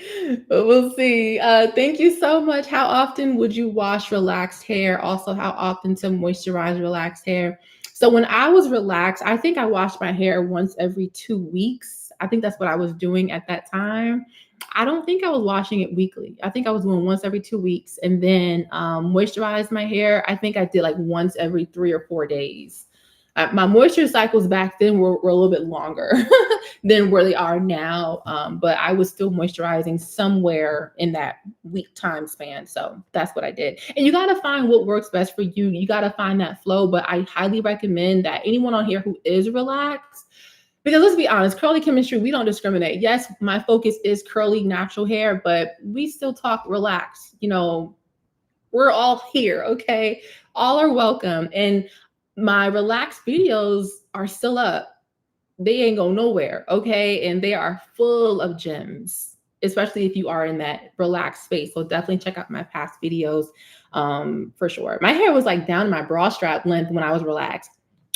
but we'll see. Thank you so much. How often would you wash relaxed hair? Also, how often to moisturize relaxed hair? So when I was relaxed, I think I washed my hair once every 2 weeks. I think that's what I was doing at that time. I don't think I was washing it weekly. I think I was doing once every 2 weeks, and then moisturize my hair. I think I did like once every 3 or 4 days. My moisture cycles back then were a little bit longer than where they are now, but I was still moisturizing somewhere in that week time span. So that's what I did. And you got to find what works best for you. You got to find that flow, but I highly recommend that anyone on here who is relaxed, because let's be honest, curly chemistry, we don't discriminate. Yes, my focus is curly natural hair, but we still talk relaxed. You know, we're all here, okay? All are welcome. And my relaxed videos are still up. They ain't go nowhere, okay? And they are full of gems, especially if you are in that relaxed space. So definitely check out my past videos for sure. My hair was like down to my bra strap length when I was relaxed.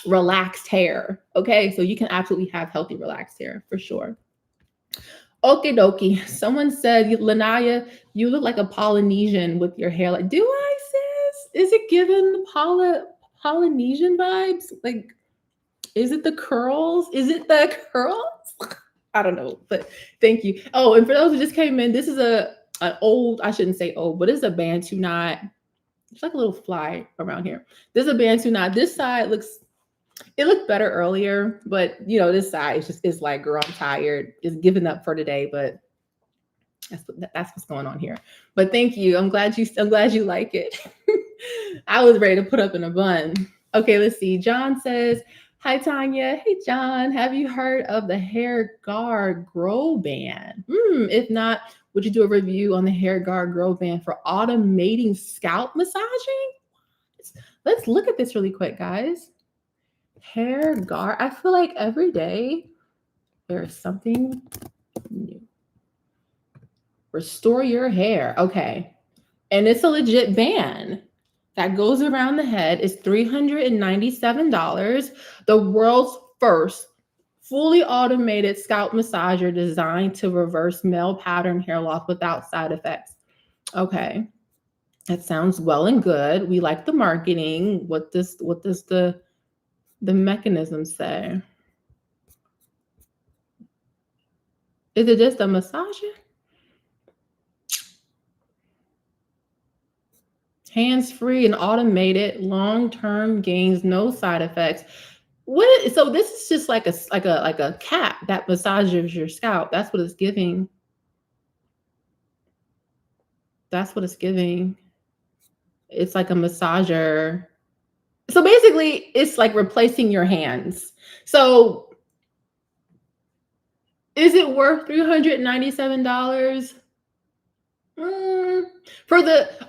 Relaxed hair, okay? So you can absolutely have healthy relaxed hair for sure. Okie dokie. Someone said, Lanaya, you look like a Polynesian with your hair. Like, do I, sis? Is it given Polynesian vibes? Like, is it the curls? Is it the curls? I don't know, but thank you. Oh, and for those who just came in, this is an old, I shouldn't say old, but it's a Bantu knot. It's like a little fly around here. This is a Bantu knot. This side it looked better earlier, but you know, this side is like, girl, I'm tired. Just giving up for today, but that's what's going on here. But thank you. I'm glad you like it. I was ready to put up in a bun. Okay, let's see. John says, hi, Tanya. Hey, John. Have you heard of the Hair Guard Grow Band? If not, would you do a review on the Hair Guard Grow Band for automating scalp massaging? Let's look at this really quick, guys. Hair Guard. I feel like every day there's something new. Restore your hair. Okay. And it's a legit band that goes around the head. It's $397. The world's first fully automated scalp massager designed to reverse male pattern hair loss without side effects. Okay. That sounds well and good. We like the marketing. What does the mechanism say? Is it just a massager? Hands-free and automated, long-term gains, no side effects. So this is just like a cap that massages your scalp. That's what it's giving. That's what it's giving. It's like a massager. So basically, it's like replacing your hands. So is it worth $397?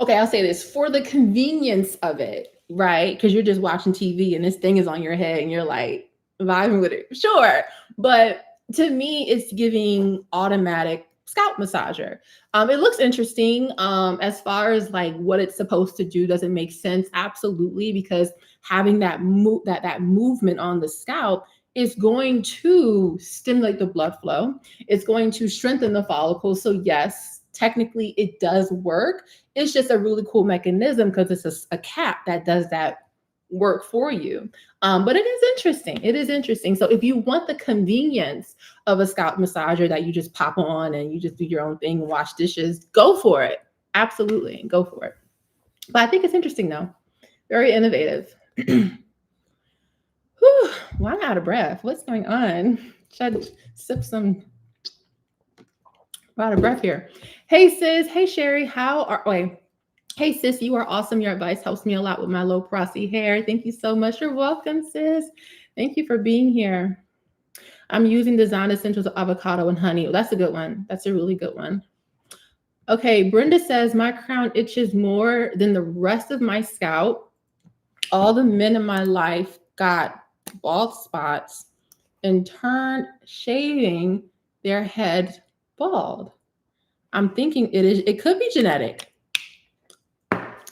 I'll say this, for the convenience of it, right? Because you're just watching TV and this thing is on your head and you're like vibing with it. Sure. But to me, it's giving automatic scalp massager. It looks interesting. As far as like what it's supposed to do, does it make sense? Absolutely, because having that movement on the scalp is going to stimulate the blood flow. It's going to strengthen the follicles. So yes, technically it does work. It's just a really cool mechanism because it's a cap that does that work for you. But it is interesting. It is interesting. So if you want the convenience of a scalp massager that you just pop on and you just do your own thing and wash dishes, go for it. Absolutely, go for it. But I think it's interesting though. Very innovative. Whew, well, I'm out of breath. What's going on? Should I sip some? I'm out of breath here. Hey sis. Hey Sherry. Hey sis, you are awesome. Your advice helps me a lot with my low porosity hair. Thank you so much. You're welcome, sis. Thank you for being here. I'm using Design Essentials of avocado and honey. Well, that's a good one. That's a really good one. Okay, Brenda says, my crown itches more than the rest of my scalp. All the men in my life got bald spots and turned shaving their head bald. I'm thinking it could be genetic.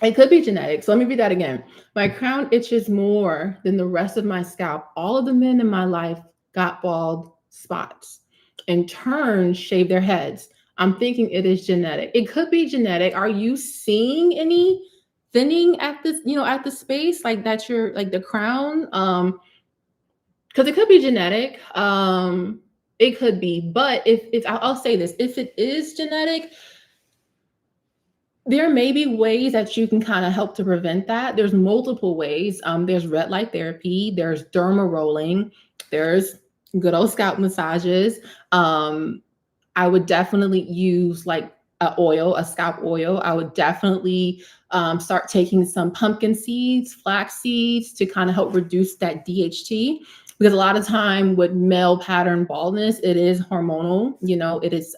It could be genetic. So let me read that again. My crown itches more than the rest of my scalp. All of the men in my life got bald spots and turned shave their heads. I'm thinking it is genetic. It could be genetic. Are you seeing any thinning at this, at the space like that's your like the crown? Because it could be genetic. It could be, but if I'll say this, if it is genetic, there may be ways that you can kind of help to prevent that. There's multiple ways. There's red light therapy, there's derma rolling, there's good old scalp massages. I would definitely use like a scalp oil. I would definitely start taking some pumpkin seeds, flax seeds to kind of help reduce that DHT. Because a lot of time with male pattern baldness, it is hormonal, it is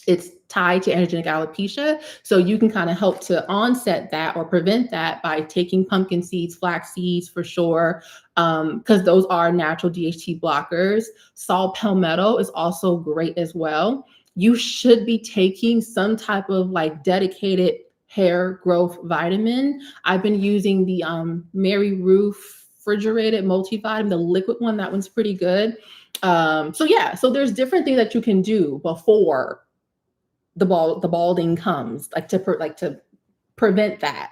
it's tied to androgenic alopecia. So you can kind of help to onset that or prevent that by taking pumpkin seeds, flax seeds for sure, because those are natural DHT blockers. Saw palmetto is also great as well. You should be taking some type of like dedicated hair growth vitamin. I've been using the Mary Ruth refrigerated multivitamin, the liquid one. That one's pretty good. So there's different things that you can do before the balding comes, like to prevent that.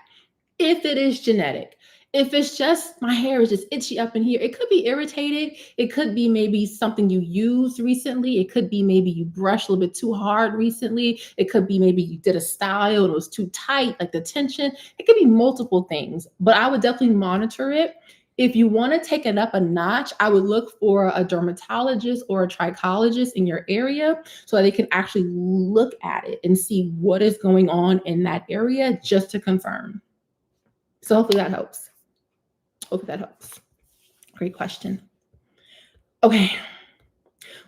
If it is genetic, if it's just my hair is just itchy up in here, it could be irritated. It could be maybe something you used recently. It could be maybe you brushed a little bit too hard recently. It could be maybe you did a style and it was too tight, like the tension. It could be multiple things, but I would definitely monitor it. If you want to take it up a notch, I would look for a dermatologist or a trichologist in your area so that they can actually look at it and see what is going on in that area just to confirm. So hopefully that helps. Great question. Okay.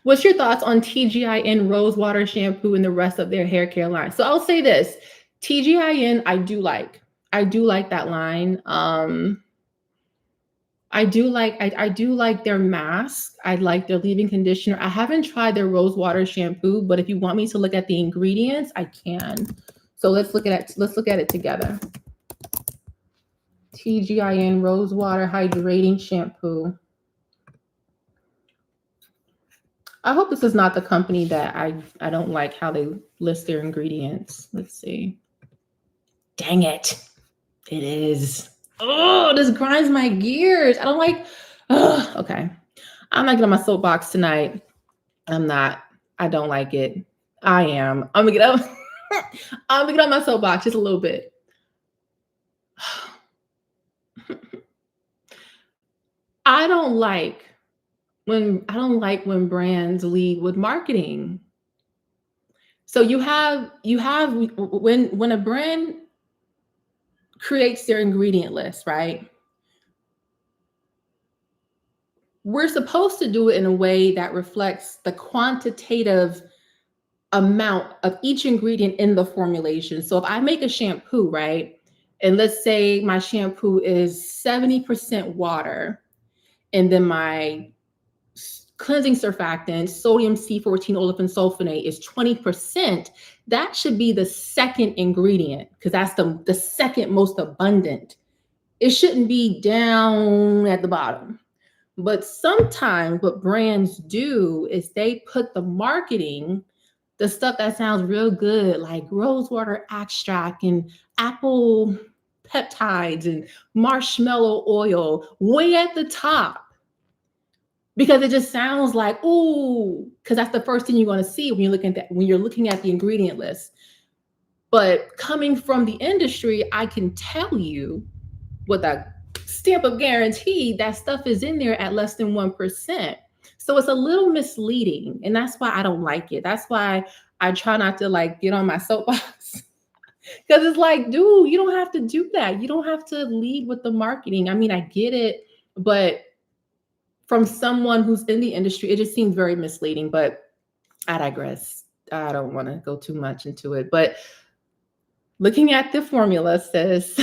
What's your thoughts on TGIN Rosewater shampoo and the rest of their hair care line? So I'll say this, TGIN, I do like that line. I do like their mask. I like their leave-in conditioner. I haven't tried their Rosewater shampoo, but if you want me to look at the ingredients, I can. So let's look at it together. TGIN Rosewater Hydrating Shampoo. I hope this is not the company that I don't like how they list their ingredients. Let's see. Dang it. It is. Oh, this grinds my gears. I don't like, oh, okay. I'm not getting on my soapbox tonight. I'm not. I don't like it. I am. I'm gonna get up. I'm gonna get on my soapbox just a little bit. I don't like when brands lead with marketing. So you have when a brand creates their ingredient list, right? We're supposed to do it in a way that reflects the quantitative amount of each ingredient in the formulation. So if I make a shampoo, right? And let's say my shampoo is 70% water, and then my cleansing surfactant, sodium C14 olefin sulfonate, is 20%, that should be the second ingredient because that's the second most abundant. It shouldn't be down at the bottom. But sometimes what brands do is they put the marketing, the stuff that sounds real good, like rosewater extract and apple peptides and marshmallow oil, way at the top. Because it just sounds like, ooh, because that's the first thing you're going to see when you're looking at the ingredient list. But coming from the industry, I can tell you with a stamp of guarantee that stuff is in there at less than 1%. So it's a little misleading, and that's why I don't like it. That's why I try not to like get on my soapbox. Because it's like, dude, you don't have to do that. You don't have to lead with the marketing. I mean, I get it, but from someone who's in the industry, it just seems very misleading, but I digress. I don't want to go too much into it, but looking at the formula says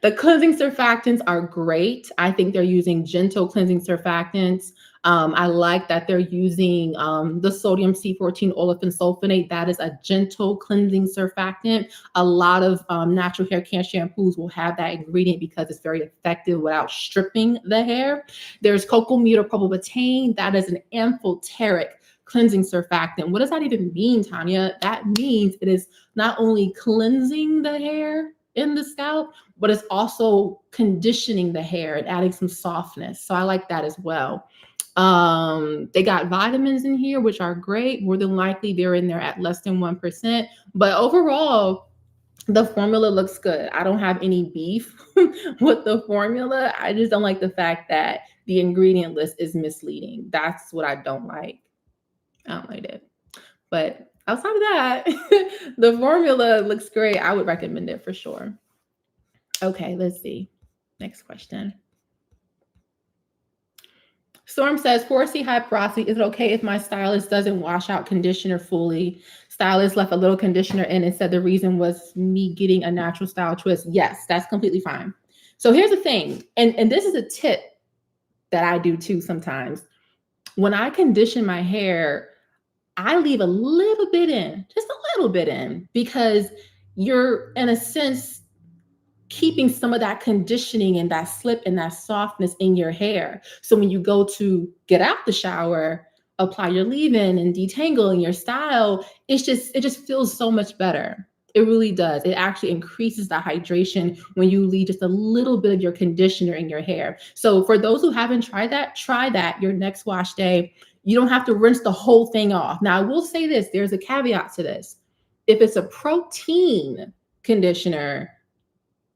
the cleansing surfactants are great. I think they're using gentle cleansing surfactants. I like that they're using the sodium C14 olefin sulfonate. That is a gentle cleansing surfactant. A lot of natural hair care shampoos will have that ingredient because it's very effective without stripping the hair. There's cocoamide or propylbutane. That is an amphoteric cleansing surfactant. What does that even mean, Tanya? That means it is not only cleansing the hair in the scalp, but it's also conditioning the hair and adding some softness. So I like that as well. They got vitamins in here, which are great. More than likely, they're in there at less than 1%. But overall, the formula looks good. I don't have any beef with the formula. I just don't like the fact that the ingredient list is misleading. That's what I don't like. I don't like it. But outside of that, the formula looks great. I would recommend it for sure. Okay, let's see. Next question. Storm says, 4C high porosity, is it okay if my stylist doesn't wash out conditioner fully? Stylist left a little conditioner in and said the reason was me getting a natural style twist. Yes, that's completely fine. So here's the thing, and this is a tip that I do too sometimes. When I condition my hair, I leave a little bit in, just a little bit in, because you're, in a sense, keeping some of that conditioning and that slip and that softness in your hair. So when you go to get out the shower, apply your leave-in and detangle in your style, it just feels so much better. It really does. It actually increases the hydration when you leave just a little bit of your conditioner in your hair. So for those who haven't tried that, try that your next wash day. You don't have to rinse the whole thing off. Now, I will say this, there's a caveat to this. If it's a protein conditioner,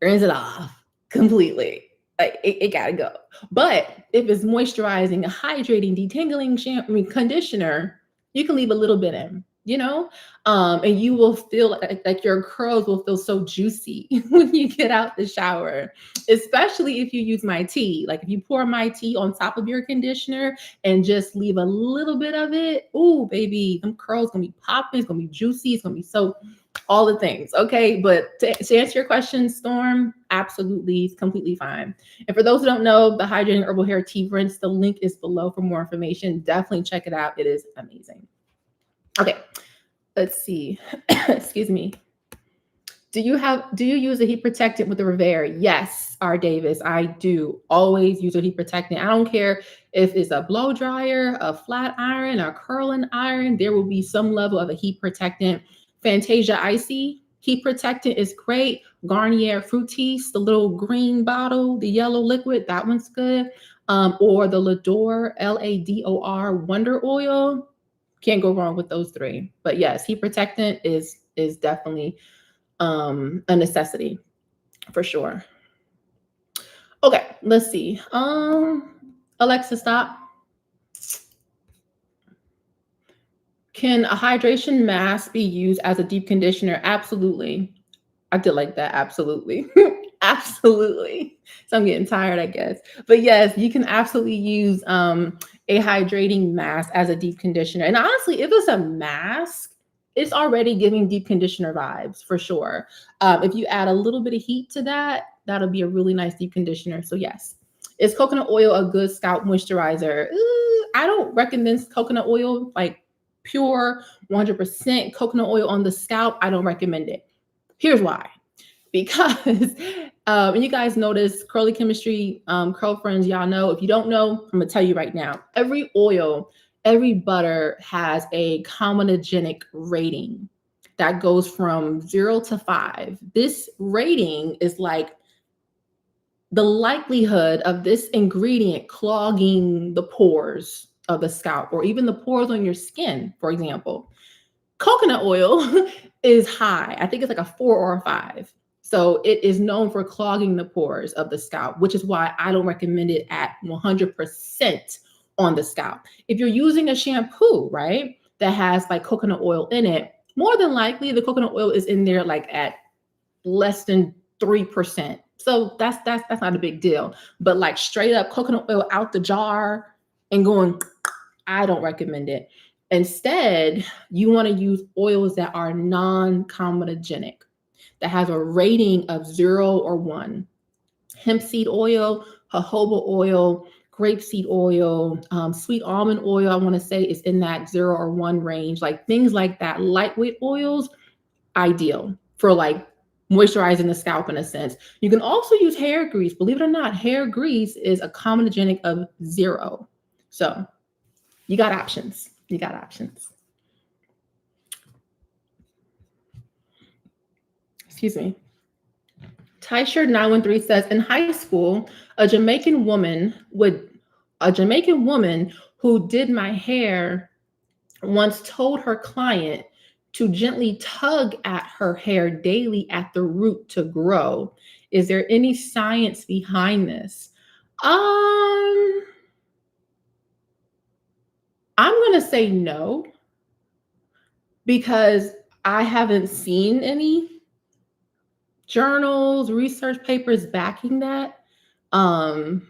rinse it off completely. Like it gotta go. But if it's moisturizing, hydrating, detangling shampoo, conditioner, you can leave a little bit in, and you will feel like your curls will feel so juicy when you get out the shower, especially if you use my tea. Like if you pour my tea on top of your conditioner and just leave a little bit of it, ooh, baby, them curls gonna be popping, it's gonna be juicy, it's gonna be so all the things. Okay. But to answer your question, Storm, absolutely, it's completely fine. And for those who don't know, the Hydrating Herbal Hair Tea Rinse, the link is below for more information. Definitely check it out. It is amazing. Okay. Let's see. Excuse me. Do you use a heat protectant with the Revere? Yes, R. Davis, I do always use a heat protectant. I don't care if it's a blow dryer, a flat iron, a curling iron, there will be some level of a heat protectant. Fantasia Icy, Heat protectant is great. Garnier Fructis, the little green bottle, the yellow liquid, that one's good. Or the Lador, Lador Wonder Oil. Can't go wrong with those three. But yes, heat protectant is definitely a necessity for sure. Okay, let's see. Alexa, stop. Can a hydration mask be used as a deep conditioner? Absolutely. I did like that. Absolutely. Absolutely. So I'm getting tired, I guess. But yes, you can absolutely use a hydrating mask as a deep conditioner. And honestly, if it's a mask, it's already giving deep conditioner vibes for sure. If you add a little bit of heat to that, that'll be a really nice deep conditioner. So yes. Is coconut oil a good scalp moisturizer? I don't recommend coconut oil, like pure 100% coconut oil on the scalp. I don't recommend it. Here's why. Because, and you guys notice Curly Chemistry, curl friends, y'all know. If you don't know, I'm gonna tell you right now. Every oil, every butter has a comedogenic rating that goes from 0 to 5. This rating is like the likelihood of this ingredient clogging the pores of the scalp or even the pores on your skin, for example. Coconut oil is high. I think it's like a 4 or a 5. So it is known for clogging the pores of the scalp, which is why I don't recommend it at 100% on the scalp. If you're using a shampoo, right, that has like coconut oil in it, more than likely the coconut oil is in there like at less than 3%. So that's not a big deal. But like straight up coconut oil out the jar and going, I don't recommend it. Instead, you want to use oils that are non-comedogenic, that has a rating of 0 or 1. Hemp seed oil, jojoba oil, grapeseed oil, sweet almond oil, I want to say is in that 0 or 1 range. Like things like that, lightweight oils, ideal for like moisturizing the scalp in a sense. You can also use hair grease. Believe it or not, hair grease is a comedogenic of 0. So you got options. You got options. Excuse me. Tyshirt 913 says, in high school, a Jamaican woman who did my hair once told her client to gently tug at her hair daily at the root to grow. Is there any science behind this? I'm going to say no, because I haven't seen any journals, research papers backing that. So I'm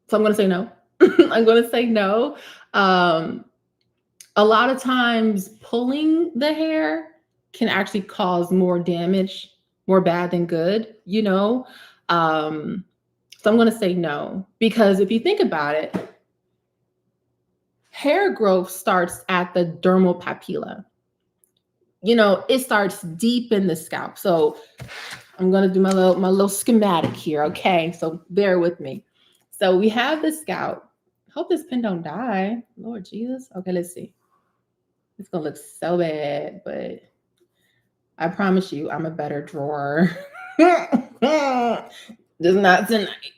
going to say no. I'm going to say no. A lot of times pulling the hair can actually cause more damage, more bad than good, you know? So I'm going to say no, because if you think about it, hair growth starts at the dermal papilla. You know, it starts deep in the scalp. So I'm going to do my little schematic here. Okay. So bear with me. So we have the scalp. Hope this pen don't die. Lord Jesus. Okay. Let's see. It's going to look so bad, but I promise you I'm a better drawer. Just not tonight.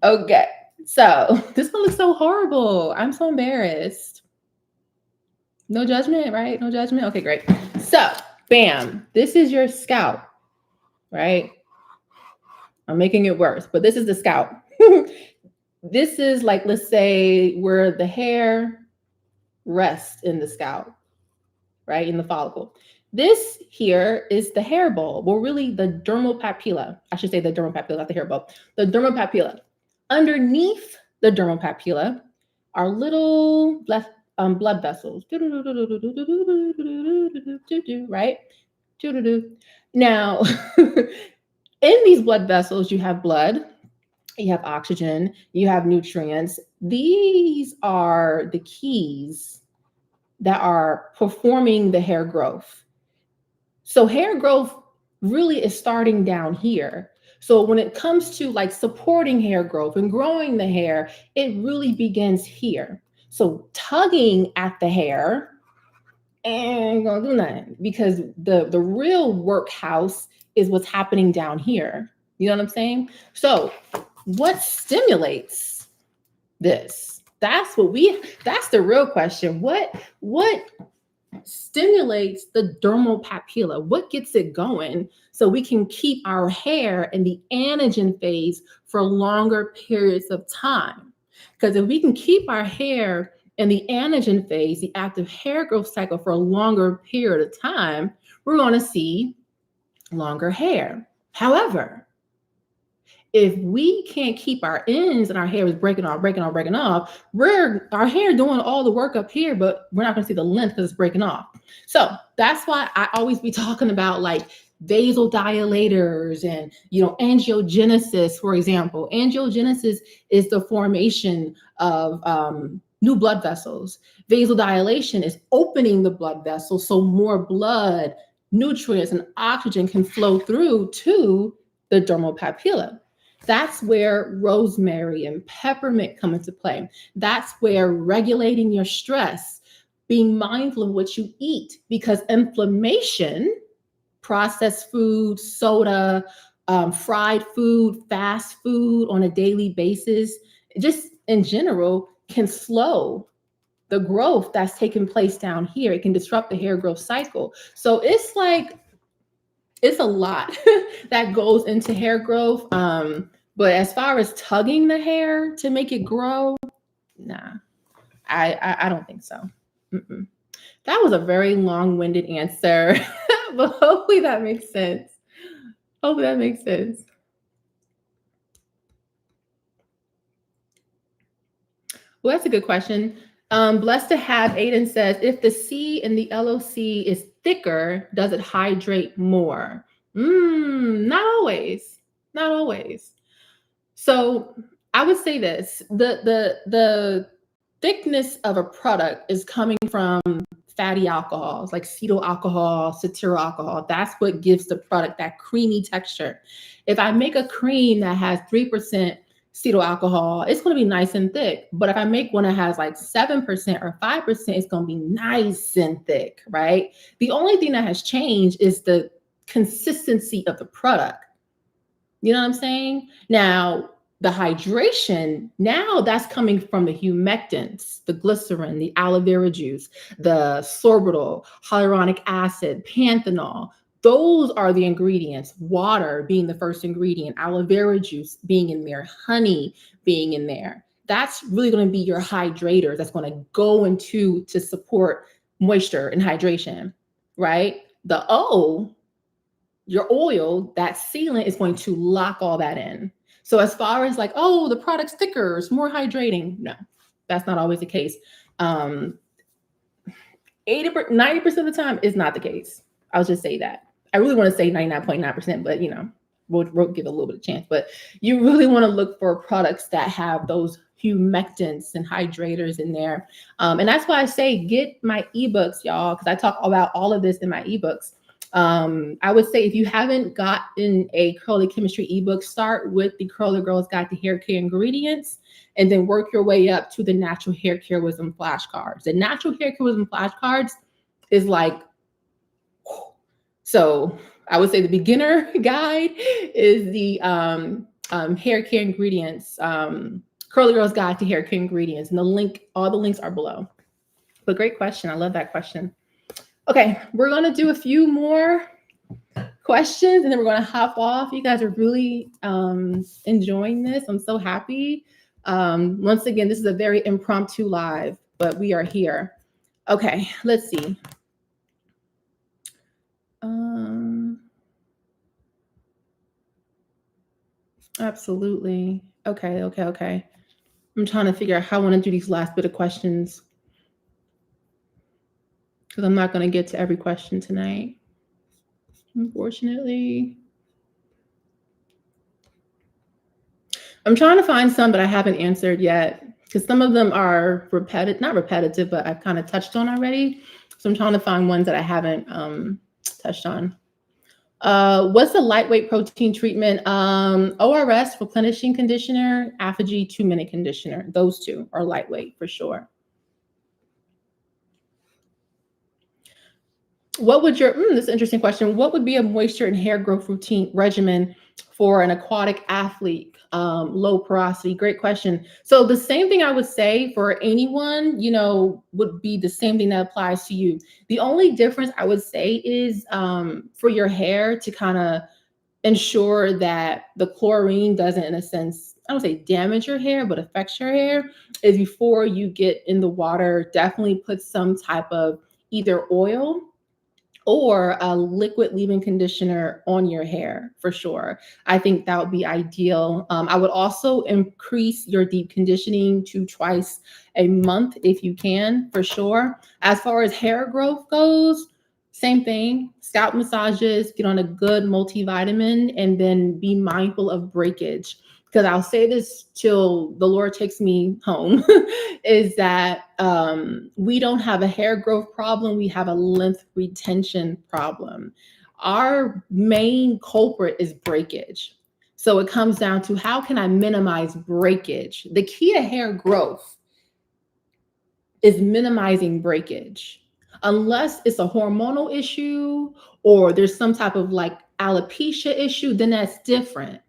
Okay. So this one looks so horrible. I'm so embarrassed. No judgment, right? No judgment. Okay, great. So, bam, this is your scalp, right? I'm making it worse, but this is the scalp. This is like, let's say where the hair rests in the scalp, right? In the follicle. This here is the hair bulb, or really the dermal papilla. I should say the dermal papilla, not the hair bulb. The dermal papilla. Underneath the dermal papilla are little blood vessels, right? Now, in these blood vessels, you have blood, you have oxygen, you have nutrients. These are the keys that are performing the hair growth. So hair growth really is starting down here. So when it comes to like supporting hair growth and growing the hair, it really begins here. So tugging at the hair ain't gonna do nothing, because the real workhouse is what's happening down here. You know what I'm saying? So what stimulates this? That's the real question. What stimulates the dermal papilla? What gets it going so we can keep our hair in the anagen phase for longer periods of time? Because if we can keep our hair in the anagen phase, the active hair growth cycle, for a longer period of time, we're going to see longer hair. However, if we can't keep our ends and our hair is breaking off, our hair doing all the work up here, but we're not going to see the length because it's breaking off. So that's why I always be talking about like vasodilators and, angiogenesis, for example. Angiogenesis is the formation of new blood vessels. Vasodilation is opening the blood vessels so more blood, nutrients, and oxygen can flow through to the dermal papilla. That's where rosemary and peppermint come into play. That's where regulating your stress, being mindful of what you eat, because inflammation, processed food, soda, fried food, fast food on a daily basis, just in general, can slow the growth that's taking place down here. It can disrupt the hair growth cycle. So it's a lot that goes into hair growth. But as far as tugging the hair to make it grow, nah, I don't think so. Mm-mm. That was a very long-winded answer, but hopefully that makes sense. Hopefully that makes sense. Well, that's a good question. Blessed to have Aiden says, if the C in the LOC is thicker, does it hydrate more? Not always. Not always. So I would say this: the thickness of a product is coming from fatty alcohols like cetyl alcohol, cetyl alcohol. That's what gives the product that creamy texture. If I make a cream that has 3% cetyl alcohol, it's going to be nice and thick. But if I make one that has like 7% or 5%, it's going to be nice and thick, right? The only thing that has changed is the consistency of the product. You know what I'm saying? Now, the hydration, now that's coming from the humectants, the glycerin, the aloe vera juice, the sorbitol, hyaluronic acid, panthenol. Those are the ingredients. Water being the first ingredient, aloe vera juice being in there, honey being in there. That's really going to be your hydrator. That's going to go into to support moisture and hydration, right? The O, your oil, that sealant, is going to lock all that in. So as far as like, oh, the product's thicker, it's more hydrating, no, that's not always the case. 90% of the time is not the case. I'll just say that. I really want to say 99.9%, but we'll give a little bit of chance. But you really want to look for products that have those humectants and hydrators in there. And that's why I say get my ebooks, y'all, because I talk about all of this in my ebooks. I would say if you haven't gotten a curly chemistry ebook, start with the Curly Girls Guide to Hair Care Ingredients, and then work your way up to the Natural Hair Care Wisdom flashcards. The Natural Hair Care Wisdom flashcards is like, so I would say the beginner guide is the hair care ingredients, Curly Girls Guide to Hair Care Ingredients, and all the links are below. But great question. I love that question. Okay, we're going to do a few more questions and then we're going to hop off. You guys are really enjoying this. I'm so happy. Once again, this is a very impromptu live, but we are here. Okay, let's see. Absolutely. Okay. I'm trying to figure out how I want to do these last bit of questions, because I'm not going to get to every question tonight, unfortunately. I'm trying to find some that I haven't answered yet, because some of them are not repetitive, but I've kind of touched on already. So I'm trying to find ones that I haven't touched on. What's the lightweight protein treatment? ORS, replenishing conditioner, Apogee 2-minute conditioner. Those two are lightweight for sure. What would your, this is an interesting question. What would be a moisture and hair growth routine regimen for an aquatic athlete? Low porosity, great question. So the same thing I would say for anyone, would be the same thing that applies to you. The only difference I would say is for your hair to kind of ensure that the chlorine doesn't, in a sense, I don't say damage your hair, but affects your hair, is before you get in the water, definitely put some type of either oil or a liquid leave-in conditioner on your hair for sure. I think that would be ideal. I would also increase your deep conditioning to twice a month if you can, for sure. As far as hair growth goes, same thing. Scalp massages, get on a good multivitamin, and then be mindful of breakage. Because I'll say this till the Lord takes me home, is that we don't have a hair growth problem, we have a length retention problem. Our main culprit is breakage. So it comes down to, how can I minimize breakage? The key to hair growth is minimizing breakage. Unless it's a hormonal issue or there's some type of like alopecia issue, then that's different.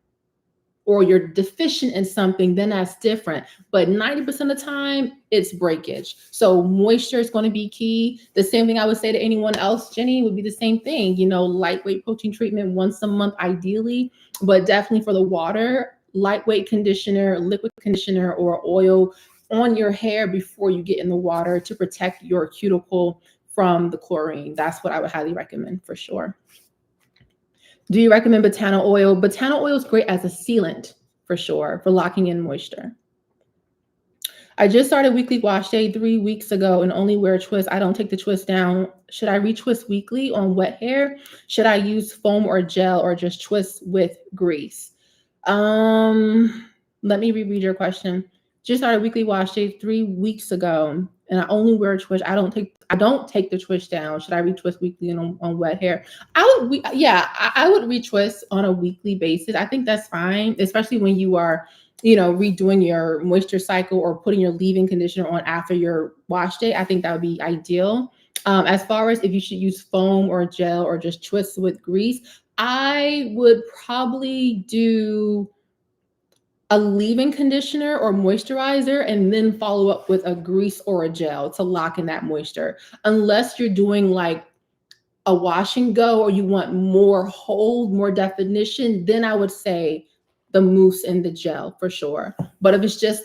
Or you're deficient in something, then that's different. But 90% of the time, it's breakage. So moisture is going to be key. The same thing I would say to anyone else, Jenny, would be the same thing. Lightweight protein treatment once a month, ideally. But definitely for the water, lightweight conditioner, liquid conditioner, or oil on your hair before you get in the water to protect your cuticle from the chlorine. That's what I would highly recommend for sure. Do you recommend botano oil? Botano oil is great as a sealant for sure, for locking in moisture. I just started weekly wash day 3 weeks ago and only wear a twist. I don't take the twist down. Should I retwist weekly on wet hair? Should I use foam or gel, or just twist with grease? Let me reread your question. Just started weekly wash day 3 weeks ago and I only wear a twist. I don't take the twist down. Should I retwist weekly on wet hair? I would retwist on a weekly basis. I think that's fine, especially when you are, redoing your moisture cycle or putting your leave-in conditioner on after your wash day. I think that would be ideal. As far as if you should use foam or gel or just twist with grease, I would probably do a leave-in conditioner or moisturizer and then follow up with a grease or a gel to lock in that moisture. Unless you're doing like a wash and go, or you want more hold, more definition, then I would say the mousse and the gel for sure. But if it's just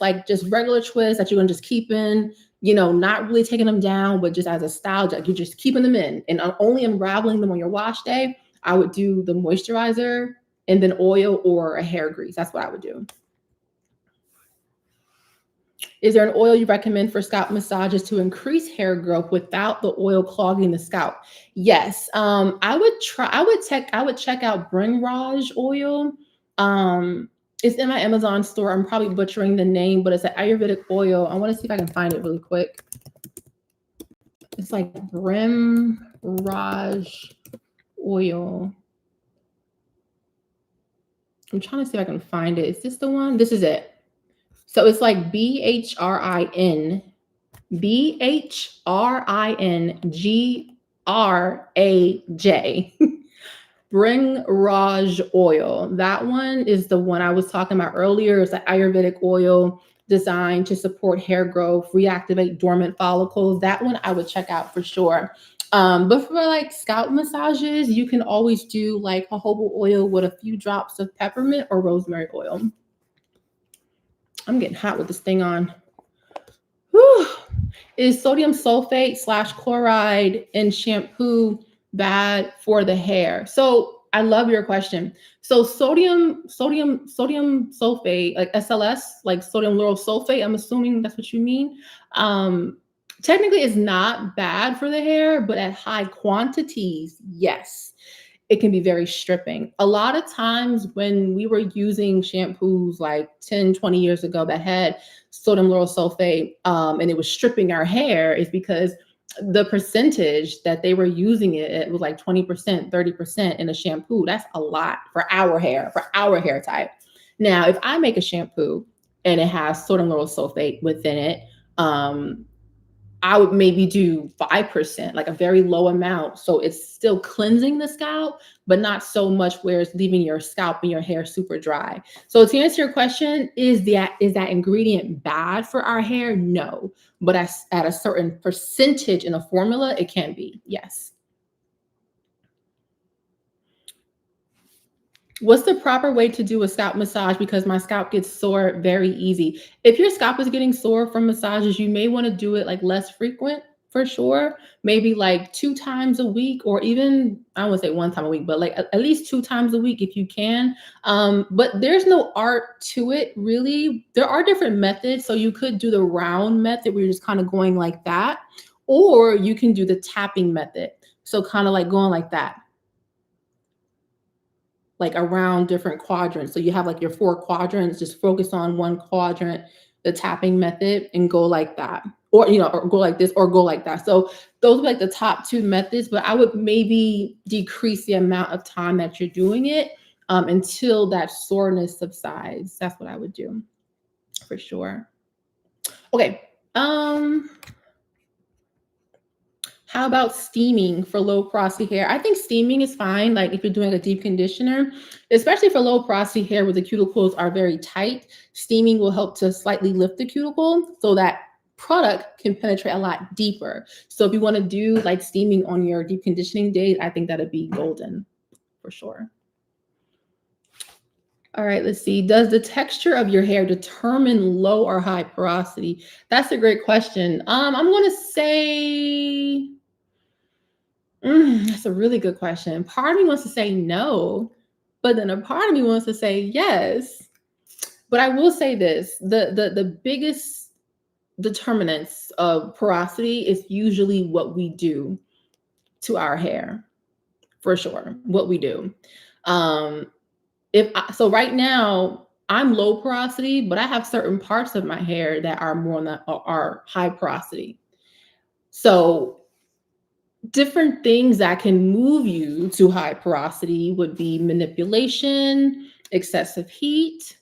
regular twists that you're gonna just keep in, not really taking them down, but just as a style, you're just keeping them in and only unraveling them on your wash day, I would do the moisturizer and then oil or a hair grease. That's what I would do. Is there an oil you recommend for scalp massages to increase hair growth without the oil clogging the scalp? Yes. I would check out Breakage oil. It's in my Amazon store. I'm probably butchering the name, but it's an Ayurvedic oil. I want to see if I can find it really quick. It's like Breakage oil. I'm trying to see if I can find it. Is this the one? This is it. So it's like BHRIN GRAJ. Breakage oil. That one is the one I was talking about earlier. It's an Ayurvedic oil designed to support hair growth, reactivate dormant follicles. That one I would check out for sure. But for like scalp massages, you can always do like jojoba oil with a few drops of peppermint or rosemary oil. I'm getting hot with this thing on. Whew. Is sodium sulfate / chloride in shampoo bad for the hair? So I love your question. So sodium sulfate, like SLS, like sodium lauryl sulfate, I'm assuming that's what you mean. Technically it's not bad for the hair, but at high quantities, yes, it can be very stripping. A lot of times when we were using shampoos like 10, 20 years ago that had sodium lauryl sulfate and it was stripping our hair, is because the percentage that they were using it was like 20%, 30% in a shampoo. That's a lot for our hair type. Now, if I make a shampoo and it has sodium lauryl sulfate within it, I would maybe do 5%, like a very low amount. So it's still cleansing the scalp, but not so much where it's leaving your scalp and your hair super dry. So to answer your question, is that ingredient bad for our hair? No. But at a certain percentage in a formula, it can be. Yes. What's the proper way to do a scalp massage? Because my scalp gets sore very easy. If your scalp is getting sore from massages, you may want to do it like less frequent for sure. Maybe like 2 times a week, or even, I wouldn't say 1 time a week, but like at least 2 times a week if you can. But there's no art to it really. There are different methods. So you could do the round method where you're just kind of going like that, or you can do the tapping method. So kind of like going like that, like around different quadrants. So you have like your 4 quadrants, just focus on one quadrant, the tapping method, and go like that. Or, or go like this or go like that. So those are like the top 2 methods, but I would maybe decrease the amount of time that you're doing it until that soreness subsides. That's what I would do for sure. Okay. How about steaming for low porosity hair? I think steaming is fine, like if you're doing a deep conditioner, especially for low porosity hair where the cuticles are very tight. Steaming will help to slightly lift the cuticle so that product can penetrate a lot deeper. So if you want to do like steaming on your deep conditioning days, I think that'd be golden for sure. All right, let's see. Does the texture of your hair determine low or high porosity? That's a great question. I'm going to say that's a really good question. Part of me wants to say no, but then a part of me wants to say yes. But I will say this, the biggest determinants of porosity is usually what we do to our hair, for sure, what we do. So right now, I'm low porosity, but I have certain parts of my hair that are are high porosity. So different things that can move you to high porosity would be manipulation, excessive heat,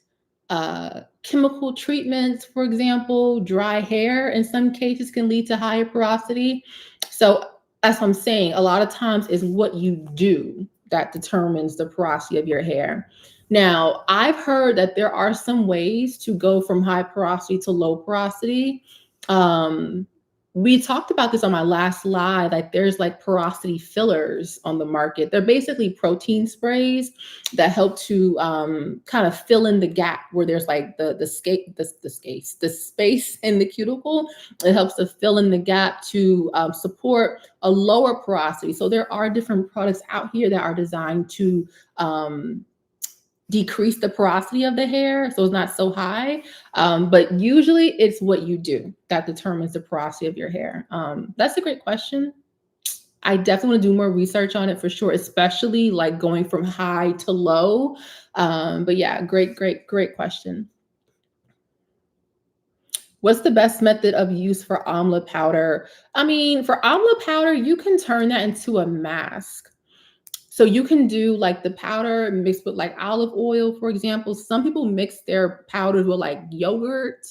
chemical treatments, for example. Dry hair in some cases can lead to higher porosity. So as I'm saying, a lot of times is what you do that determines the porosity of your hair. Now, I've heard that there are some ways to go from high porosity to low porosity. We talked about this on my last live, like there's like porosity fillers on the market. They're basically protein sprays that help to kind of fill in the gap where there's like the space in the cuticle. It helps to fill in the gap to support a lower porosity. So there are different products out here that are designed to decrease the porosity of the hair so it's not so high. But usually it's what you do that determines the porosity of your hair. That's a great question. I definitely want to do more research on it for sure, especially like going from high to low. But yeah, great question. What's the best method of use for amla powder? I mean, for amla powder, you can turn that into a mask. So you can do like the powder mixed with like olive oil, for example. Some people mix their powders with like yogurt,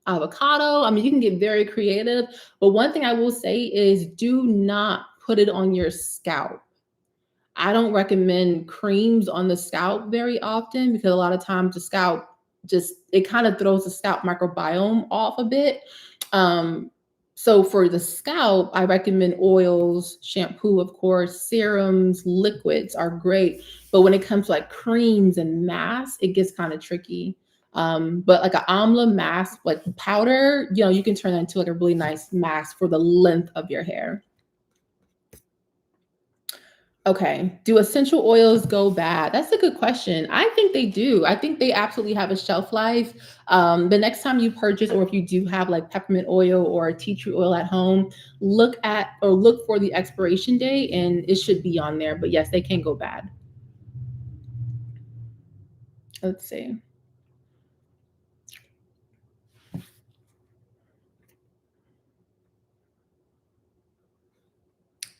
avocado. I mean, you can get very creative. But one thing I will say is do not put it on your scalp. I don't recommend creams on the scalp very often because a lot of times the scalp it kind of throws the scalp microbiome off a bit. So for the scalp, I recommend oils, shampoo, of course, serums, liquids are great. But when it comes to like creams and masks, it gets kind of tricky. But like an amla mask, like powder, you can turn that into like a really nice mask for the length of your hair. Okay. Do essential oils go bad? That's a good question. I think they do. I think they absolutely have a shelf life. The next time you purchase, or if you do have like peppermint oil or tea tree oil at home, look for the expiration date and it should be on there. But yes, they can go bad. Let's see.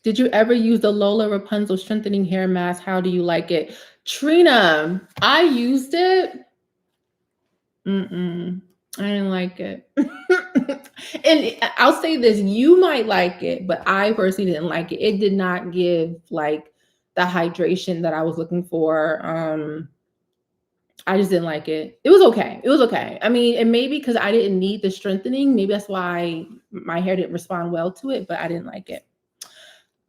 Did you ever use the Lola Rapunzel strengthening hair mask? How do you like it? Trina, I used it. I didn't like it. And I'll say this, you might like it, but I personally didn't like it. It did not give like the hydration that I was looking for. I just didn't like it. It was okay. It was okay. I mean, and maybe because I didn't need the strengthening, maybe that's why my hair didn't respond well to it, but I didn't like it.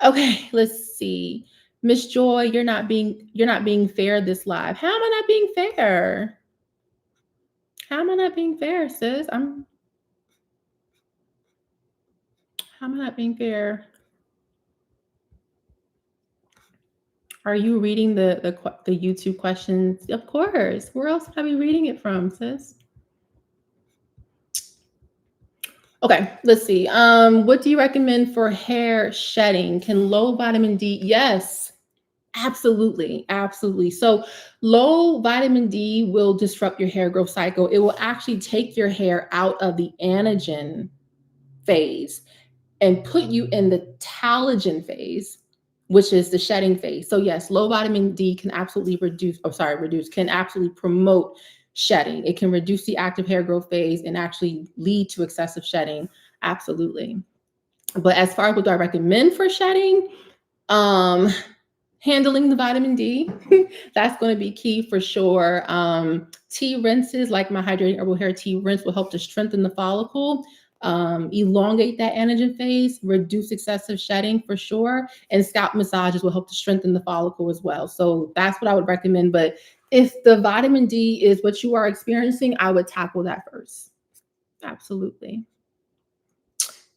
Okay, let's see. Miss Joy, you're not being fair this live. How am I not being fair? How am I not being fair, sis? How am I not being fair? Are you reading the YouTube questions? Of course. Where else would I be reading it from, sis? Okay, let's see. What do you recommend for hair shedding? Can low vitamin D? Yes, absolutely, absolutely. So low vitamin D will disrupt your hair growth cycle. It will actually take your hair out of the anagen phase and put you in the telogen phase, which is the shedding phase. So yes, low vitamin D can absolutely can absolutely promote shedding. It can reduce the active hair growth phase and actually lead to excessive shedding. Absolutely. But as far as what do I recommend for shedding, handling the vitamin D, that's going to be key for sure. Tea rinses, like my hydrating herbal hair tea rinse, will help to strengthen the follicle, elongate that anagen phase, reduce excessive shedding for sure, and scalp massages will help to strengthen the follicle as well. So that's what I would recommend. But if the vitamin D is what you are experiencing, I would tackle that first. Absolutely.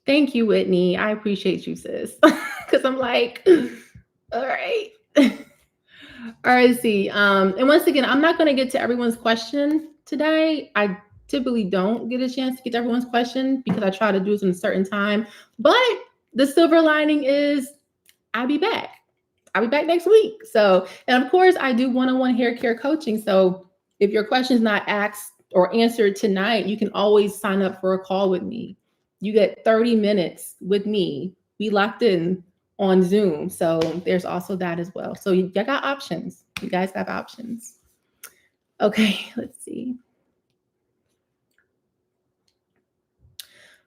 Thank you, Whitney. I appreciate you, sis. Because I'm like, all right. All right, see. And once again, I'm not going to get to everyone's question today. I typically don't get a chance to get to everyone's question because I try to do this in a certain time. But the silver lining is I'll be back. I'll be back next week. So, and of course, I do one-on-one hair care coaching. So if your question is not asked or answered tonight, you can always sign up for a call with me. You get 30 minutes with me. We locked in on Zoom. So there's also that as well. So you got options. You guys have options. Okay, let's see.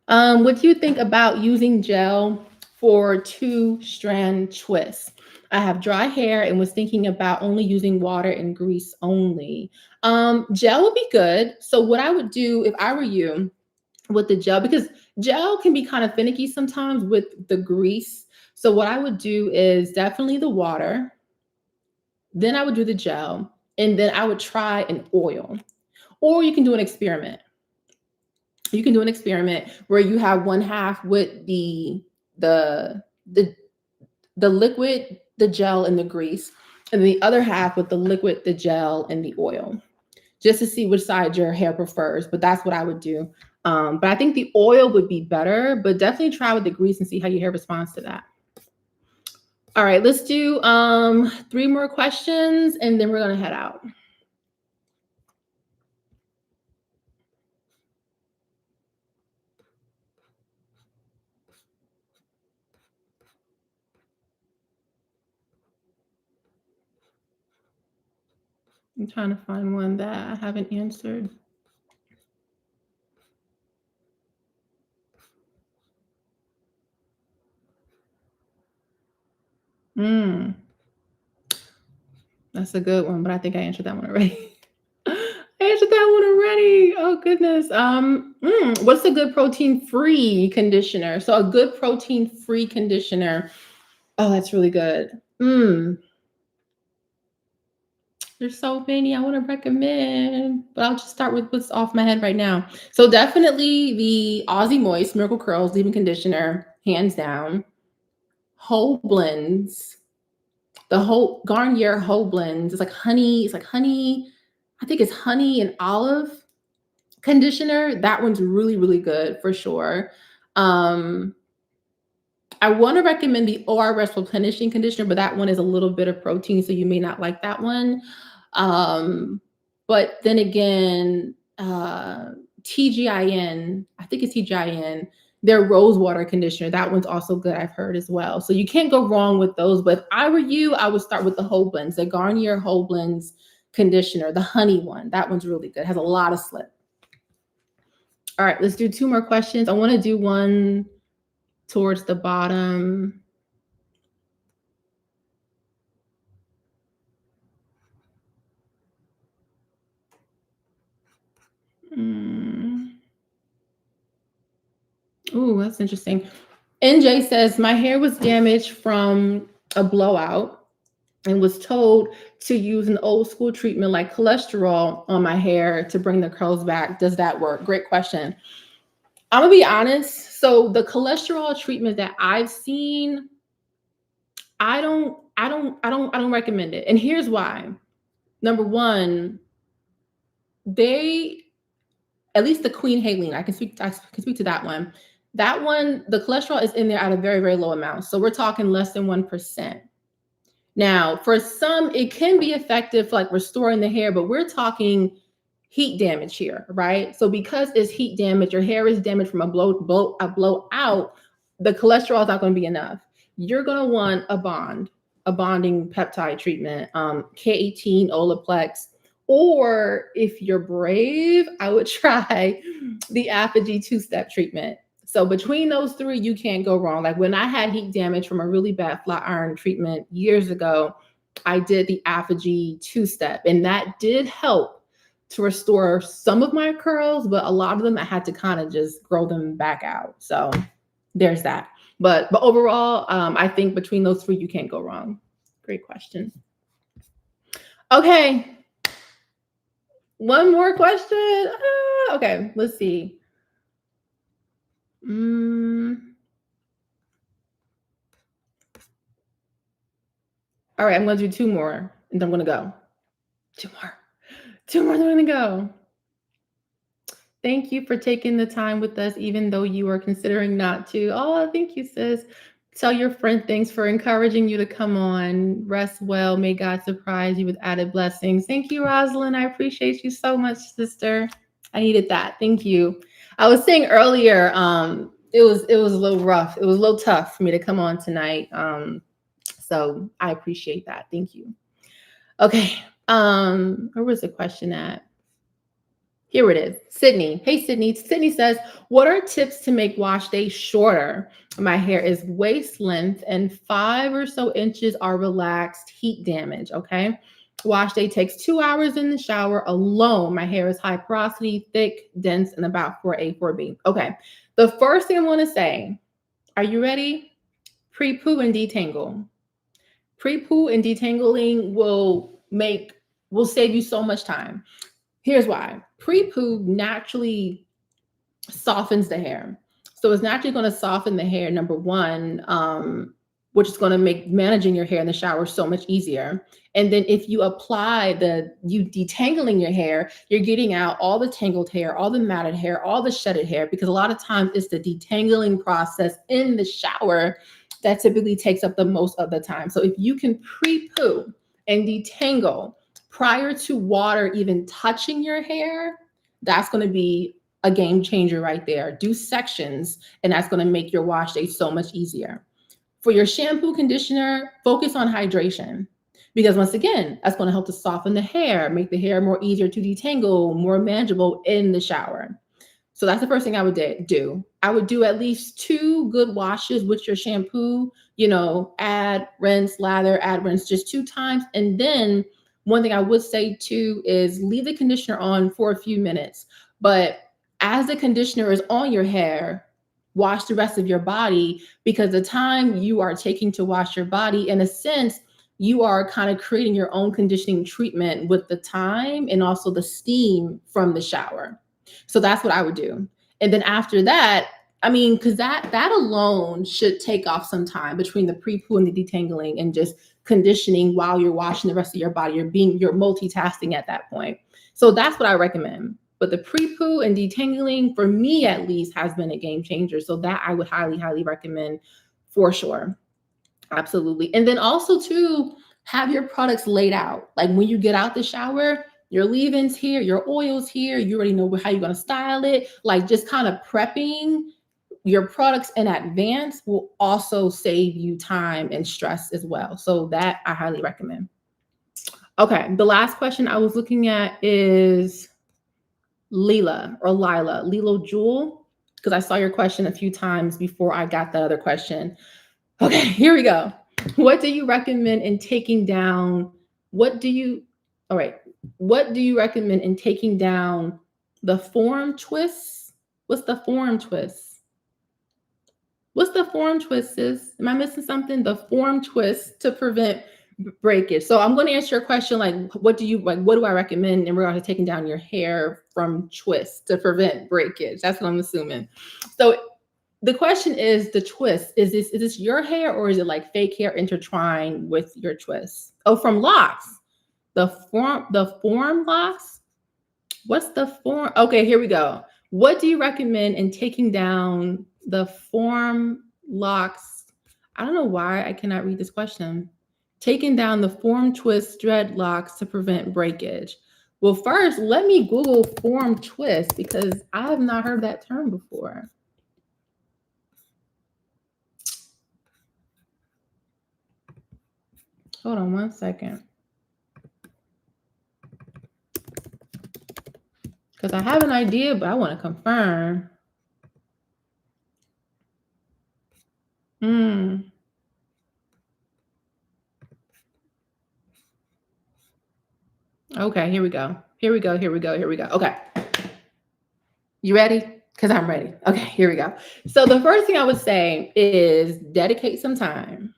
What do you think about using gel for 2-strand twists? I have dry hair and was thinking about only using water and grease only. Gel would be good. So what I would do if I were you with the gel, because gel can be kind of finicky sometimes with the grease. So what I would do is definitely the water, then I would do the gel, and then I would try an oil. Or you can do an experiment. You can do an experiment where you have one half with the liquid, the gel, and the grease, and the other half with the liquid, the gel, and the oil, just to see which side your hair prefers. But that's what I would do. But I think the oil would be better, but definitely try with the grease and see how your hair responds to that. All right, let's do 3 more questions and then we're gonna head out. I'm trying to find one that I haven't answered. That's a good one, but I think I answered that one already. I answered that one already. Oh goodness. What's a good protein-free conditioner? So a good protein-free conditioner. Oh, that's really good. There's so many I want to recommend, but I'll just start with what's off my head right now. So definitely the Aussie Moist Miracle Curls leave-in conditioner, hands down. Whole blends, the whole Garnier whole blends. It's like honey. It's like honey. I think it's honey and olive conditioner. That one's really, really good for sure. I want to recommend the ORS replenishing conditioner, but that one is a little bit of protein, so you may not like that one. But then again, TGIN, I think it's TGIN, their rose water conditioner. That one's also good, I've heard as well. So you can't go wrong with those. But if I were you, I would start with the whole blends, the Garnier whole blends conditioner, the honey one. That one's really good. It has a lot of slip. All right, let's do 2 more questions. I want to do one towards the bottom. Ooh, that's interesting. NJ says, my hair was damaged from a blowout and was told to use an old school treatment like cholesterol on my hair to bring the curls back. Does that work? Great question. I'm gonna be honest. So the cholesterol treatment that I've seen, I don't recommend it. And here's why. Number one, they, at least the Queen Haleen, I can speak to that one. That one, the cholesterol is in there at a very, very low amount. So we're talking less than 1%. Now, for some, it can be effective for like restoring the hair, but we're talking heat damage here, right? So because it's heat damage, your hair is damaged from a blowout, the cholesterol is not going to be enough. You're going to want a bonding peptide treatment, K18, Olaplex, or if you're brave, I would try the Apogee 2-step treatment. So between those 3, you can't go wrong. Like when I had heat damage from a really bad flat iron treatment years ago, I did the Apogee 2-step, and that did help to restore some of my curls, but a lot of them I had to kind of just grow them back out. So there's that. But overall, I think between those 3, you can't go wrong. Great question. Okay. One more question. Okay, let's see. All right, I'm going to do 2 more, and then I'm going to go. 2 more, then I'm going to go. Thank you for taking the time with us, even though you are considering not to. Oh, thank you, sis. Tell your friend thanks for encouraging you to come on. Rest well. May God surprise you with added blessings. Thank you, Rosalind. I appreciate you so much, sister. I needed that. Thank you. I was saying earlier, it was a little rough. It was a little tough for me to come on tonight. So I appreciate that. Thank you. Okay. Where was the question at? Here it is. Sydney. Hey, Sydney. Sydney says, what are tips to make wash days shorter? My hair is waist length and 5 or so inches are relaxed heat damage. Okay. Wash day takes 2 hours in the shower alone. My hair is high porosity, thick, dense, and about 4A, 4B. Okay. The first thing I want to say, are you ready? Pre-poo and detangle. Pre-poo and detangling will save you so much time. Here's why. Pre-poo naturally softens the hair. So it's naturally going to soften the hair, number one, which is going to make managing your hair in the shower so much easier. And then if you apply you detangling your hair, you're getting out all the tangled hair, all the matted hair, all the shedded hair, because a lot of times it's the detangling process in the shower that typically takes up the most of the time. So if you can pre-poo and detangle prior to water even touching your hair, that's going to be a game changer right there. Do sections, and that's going to make your wash day so much easier. For your shampoo, conditioner, focus on hydration, because once again, that's going to help to soften the hair, make the hair more easier to detangle, more manageable in the shower. So that's the first thing I would do. I would do at least 2 good washes with your shampoo, add, rinse, lather, add, rinse, just 2 times. And then one thing I would say too is leave the conditioner on for a few minutes. But as the conditioner is on your hair, wash the rest of your body, because the time you are taking to wash your body, in a sense, you are kind of creating your own conditioning treatment with the time and also the steam from the shower. So that's what I would do. And then after that, because that alone should take off some time between the pre-poo and the detangling and just conditioning while you're washing the rest of your body. You're multitasking at that point. So that's what I recommend. But the pre-poo and detangling, for me at least, has been a game changer. So that I would highly, highly recommend for sure. Absolutely. And then also too, have your products laid out. Like when you get out the shower, your leave-ins here, your oils here, you already know how you're going to style it. Like just kind of prepping your products in advance will also save you time and stress as well. So that I highly recommend. Okay, the last question I was looking at is, Leela or Lila, Lilo Jewel, because I saw your question a few times before I got the other question. Okay, here we go. What do you recommend in taking down? What do you recommend in taking down the form twists? What's the form twist? What's the form twist, sis? Am I missing something? The form twist to prevent breakage. So I'm going to answer your question like, what do I recommend in regard to taking down your hair from twists to prevent breakage? That's what I'm assuming. So the question is, the twist, is this your hair or is it like fake hair intertwined with your twists? Oh, from locks. The form locks? What's the form? Okay, here we go. What do you recommend in taking down the form locks? I don't know why I cannot read this question. Taking down the form twist dreadlocks to prevent breakage. Well, first, let me Google form twist because I have not heard that term before. Hold on one second. Because I have an idea, but I want to confirm. Okay, here we go. Okay. You ready? Because I'm ready. Okay, here we go. So the first thing I would say is dedicate some time.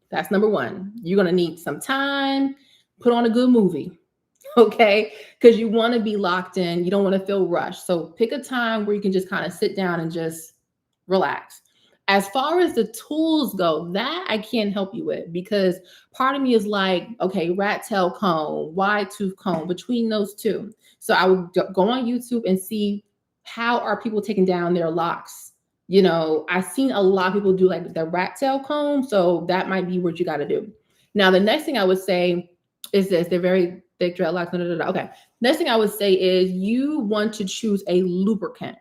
That's number one. You're going to need some time. Put on a good movie. Okay, because you want to be locked in. You don't want to feel rushed. So pick a time where you can just kind of sit down and just relax. As far as the tools go, that I can't help you with because part of me is like, okay, rat tail comb, wide tooth comb, between those two. So I would go on YouTube and see how are people taking down their locks. You know, I've seen a lot of people do like the rat tail comb. So that might be what you got to do. Now, the next thing I would say is this. They're very thick dreadlocks. Okay. Next thing I would say is you want to choose a lubricant.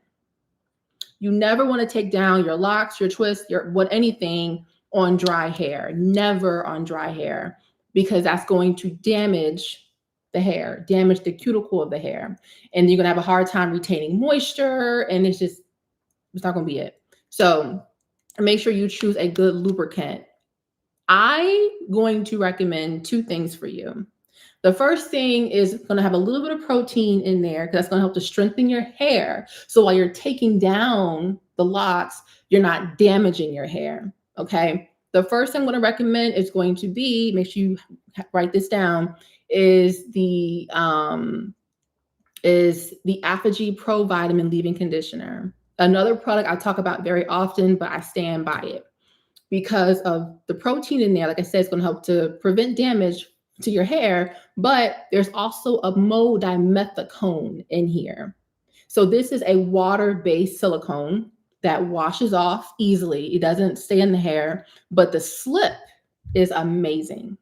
You never want to take down your locks, your twists, anything on dry hair. Never on dry hair, because that's going to damage the hair, damage the cuticle of the hair. And you're going to have a hard time retaining moisture, and it's not going to be it. So make sure you choose a good lubricant. I'm going to recommend two things for you. The first thing is going to have a little bit of protein in there because that's going to help to strengthen your hair. So while you're taking down the locks, you're not damaging your hair. Okay. The first thing I'm going to recommend is going to be, make sure you write this down, is the Apogee Pro Vitamin Leave-In Conditioner. Another product I talk about very often, but I stand by it because of the protein in there. Like I said, it's going to help to prevent damage to your hair, but there's also a dimethicone in here. So this is a water-based silicone that washes off easily. It doesn't stay in the hair, but the slip is amazing.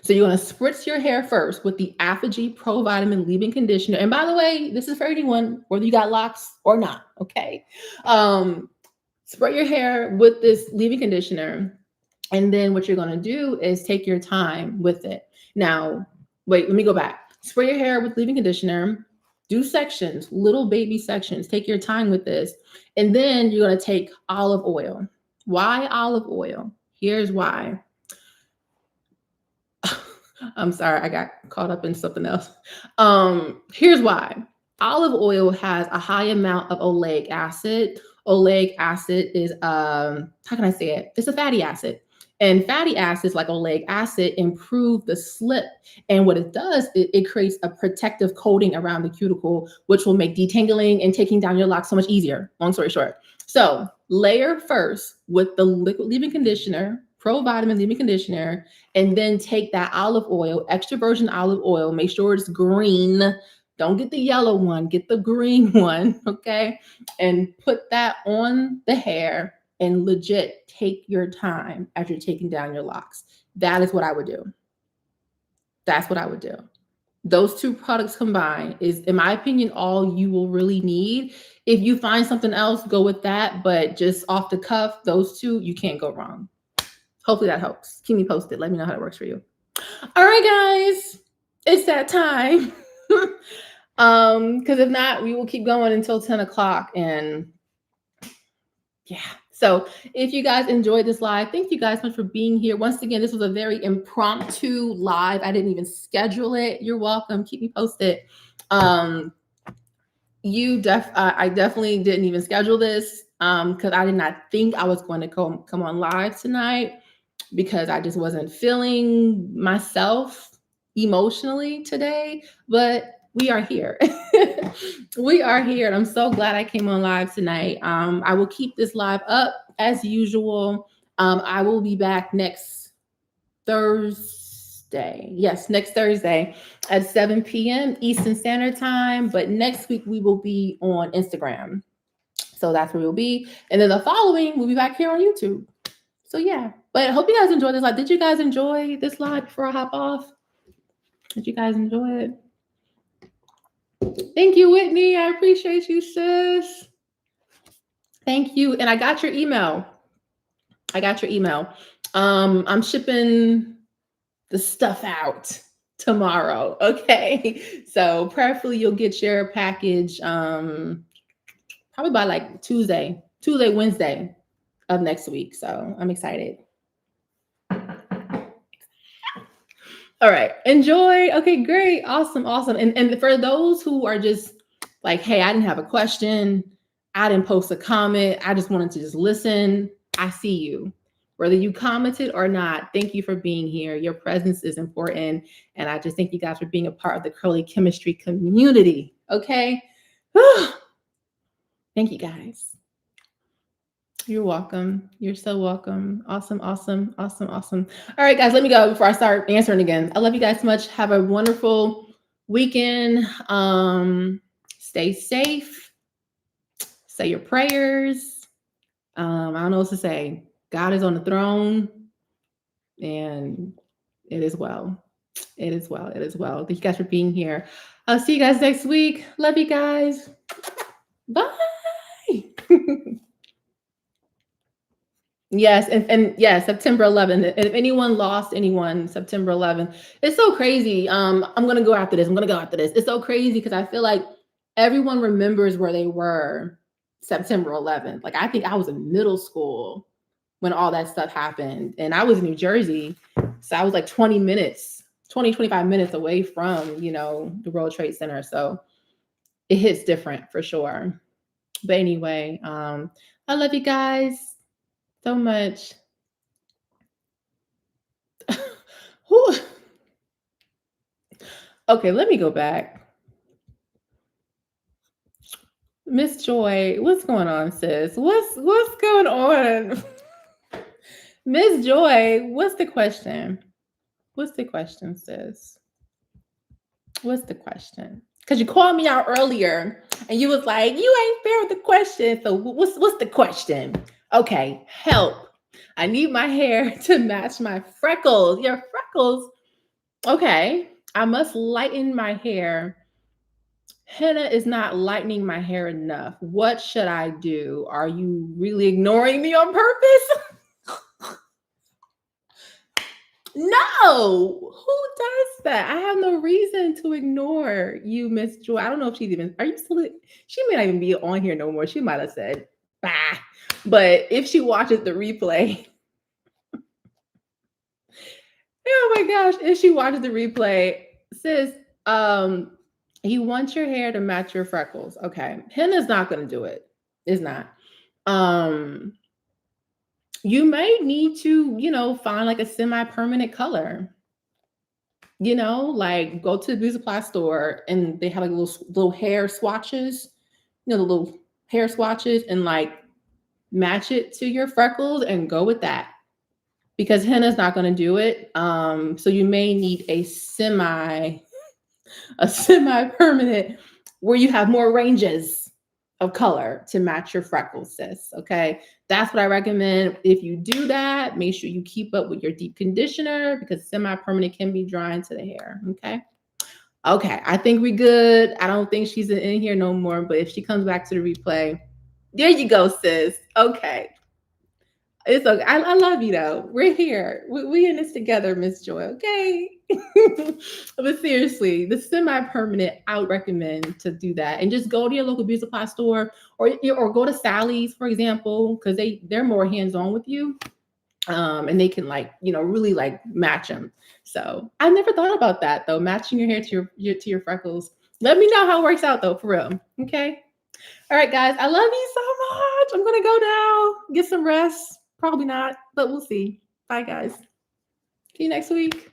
So you're going to spritz your hair first with the Apogee Pro Vitamin Leave-In Conditioner. And by the way, this is for anyone, whether you got locks or not, okay? Spray your hair with this leave-in conditioner. And then what you're going to do is take your time with it. Now, wait, let me go back. Spray your hair with leave-in conditioner. Do sections, little baby sections. Take your time with this. And then you're going to take olive oil. Why olive oil? Here's why. I'm sorry, I got caught up in something else. Here's why. Olive oil has a high amount of oleic acid. Oleic acid is, how can I say it? It's a fatty acid. And fatty acids like oleic acid improve the slip. And what it does, it creates a protective coating around the cuticle, which will make detangling and taking down your locks so much easier. Long story short. So layer first with the liquid leave-in conditioner, Pro Vitamin Leave-In Conditioner, and then take that olive oil, extra virgin olive oil, make sure it's green. Don't get the yellow one, get the green one, okay? And put that on the hair and legit take your time as you're taking down your locks. That is what I would do. That's what I would do. Those two products combined is, in my opinion, all you will really need. If you find something else, go with that. But just off the cuff, those two, you can't go wrong. Hopefully that helps. Keep me posted. Let me know how it works for you. All right, guys. It's that time. Because if not, we will keep going until 10 o'clock. And yeah. So if you guys enjoyed this live, thank you guys so much for being here. Once again, this was a very impromptu live. I didn't even schedule it. You're welcome. Keep me posted. I definitely didn't even schedule this because I did not think I was going to come on live tonight because I just wasn't feeling myself emotionally today. But we are here. We are here. And I'm so glad I came on live tonight. I will keep this live up as usual. I will be back next Thursday. Yes, next Thursday at 7 p.m. Eastern Standard Time. But next week we will be on Instagram. So that's where we'll be. And then the following, we'll be back here on YouTube. So yeah. But I hope you guys enjoyed this live. Did you guys enjoy this live before I hop off? Did you guys enjoy it? Thank you, Whitney. I appreciate you, sis. Thank you. And I got your email. I'm shipping the stuff out tomorrow. Okay. So prayerfully you'll get your package probably by like Tuesday, Wednesday of next week. So I'm excited. All right. Enjoy. Okay, great. Awesome. And for those who are just like, hey, I didn't have a question. I didn't post a comment. I just wanted to just listen. I see you. Whether you commented or not, thank you for being here. Your presence is important. And I just thank you guys for being a part of the Curly Chemistry community. Okay. Thank you guys. You're welcome. You're so welcome. Awesome. All right, guys, let me go before I start answering again. I love you guys so much. Have a wonderful weekend. Stay safe. Say your prayers. I don't know what to say. God is on the throne, and it is well. It is well. Thank you guys for being here. I'll see you guys next week. Love you guys. Bye. Yes, and yes, September 11th. And if anyone lost anyone, September 11th, it's so crazy. I'm gonna go after this. It's so crazy because I feel like everyone remembers where they were September 11th. Like I think I was in middle school when all that stuff happened, and I was in New Jersey, so I was like 25 minutes away from the World Trade Center. So it hits different for sure. But anyway, I love you guys so much. Okay, let me go back. Miss Joy, what's going on, sis? What's going on? Miss Joy, what's the question? What's the question, sis? What's the question? Because you called me out earlier and you was like, you ain't fair with the question. So what's the question? Okay, help. I need my hair to match my freckles. Your freckles. Okay, I must lighten my hair. Henna is not lightening my hair enough. What should I do? Are you really ignoring me on purpose? No, who does that? I have no reason to ignore you, Miss Joy. I don't know if she's even, are you still, she may not even be on here no more. She might have said, bah. But if she watches the replay, oh my gosh, if she watches the replay, sis, you want your hair to match your freckles. Okay. Henna's not going to do it. It's not. You may need to, find like a semi-permanent color. Like go to the beauty supply store and they have like little hair swatches, the little hair swatches, and like match it to your freckles and go with that. Because henna's not going to do it. So you may need a semi-permanent where you have more ranges of color to match your freckles, sis. Okay. That's what I recommend. If you do that, make sure you keep up with your deep conditioner because semi-permanent can be drying to the hair. Okay. Okay. I think we're good. I don't think she's in here no more, but if she comes back to the replay, there you go, sis. Okay. It's okay. I love you though. We're here. We in this together, Miss Joy. Okay. But seriously, the semi-permanent, I would recommend to do that and just go to your local beauty supply store or go to Sally's, for example, because they're more hands-on with you. And they can really match them. So I never thought about that though, matching your hair to your freckles. Let me know how it works out though, for real. Okay. All right, guys. I love you so much. I'm gonna go now, get some rest. Probably not, but we'll see. Bye, guys. See you next week.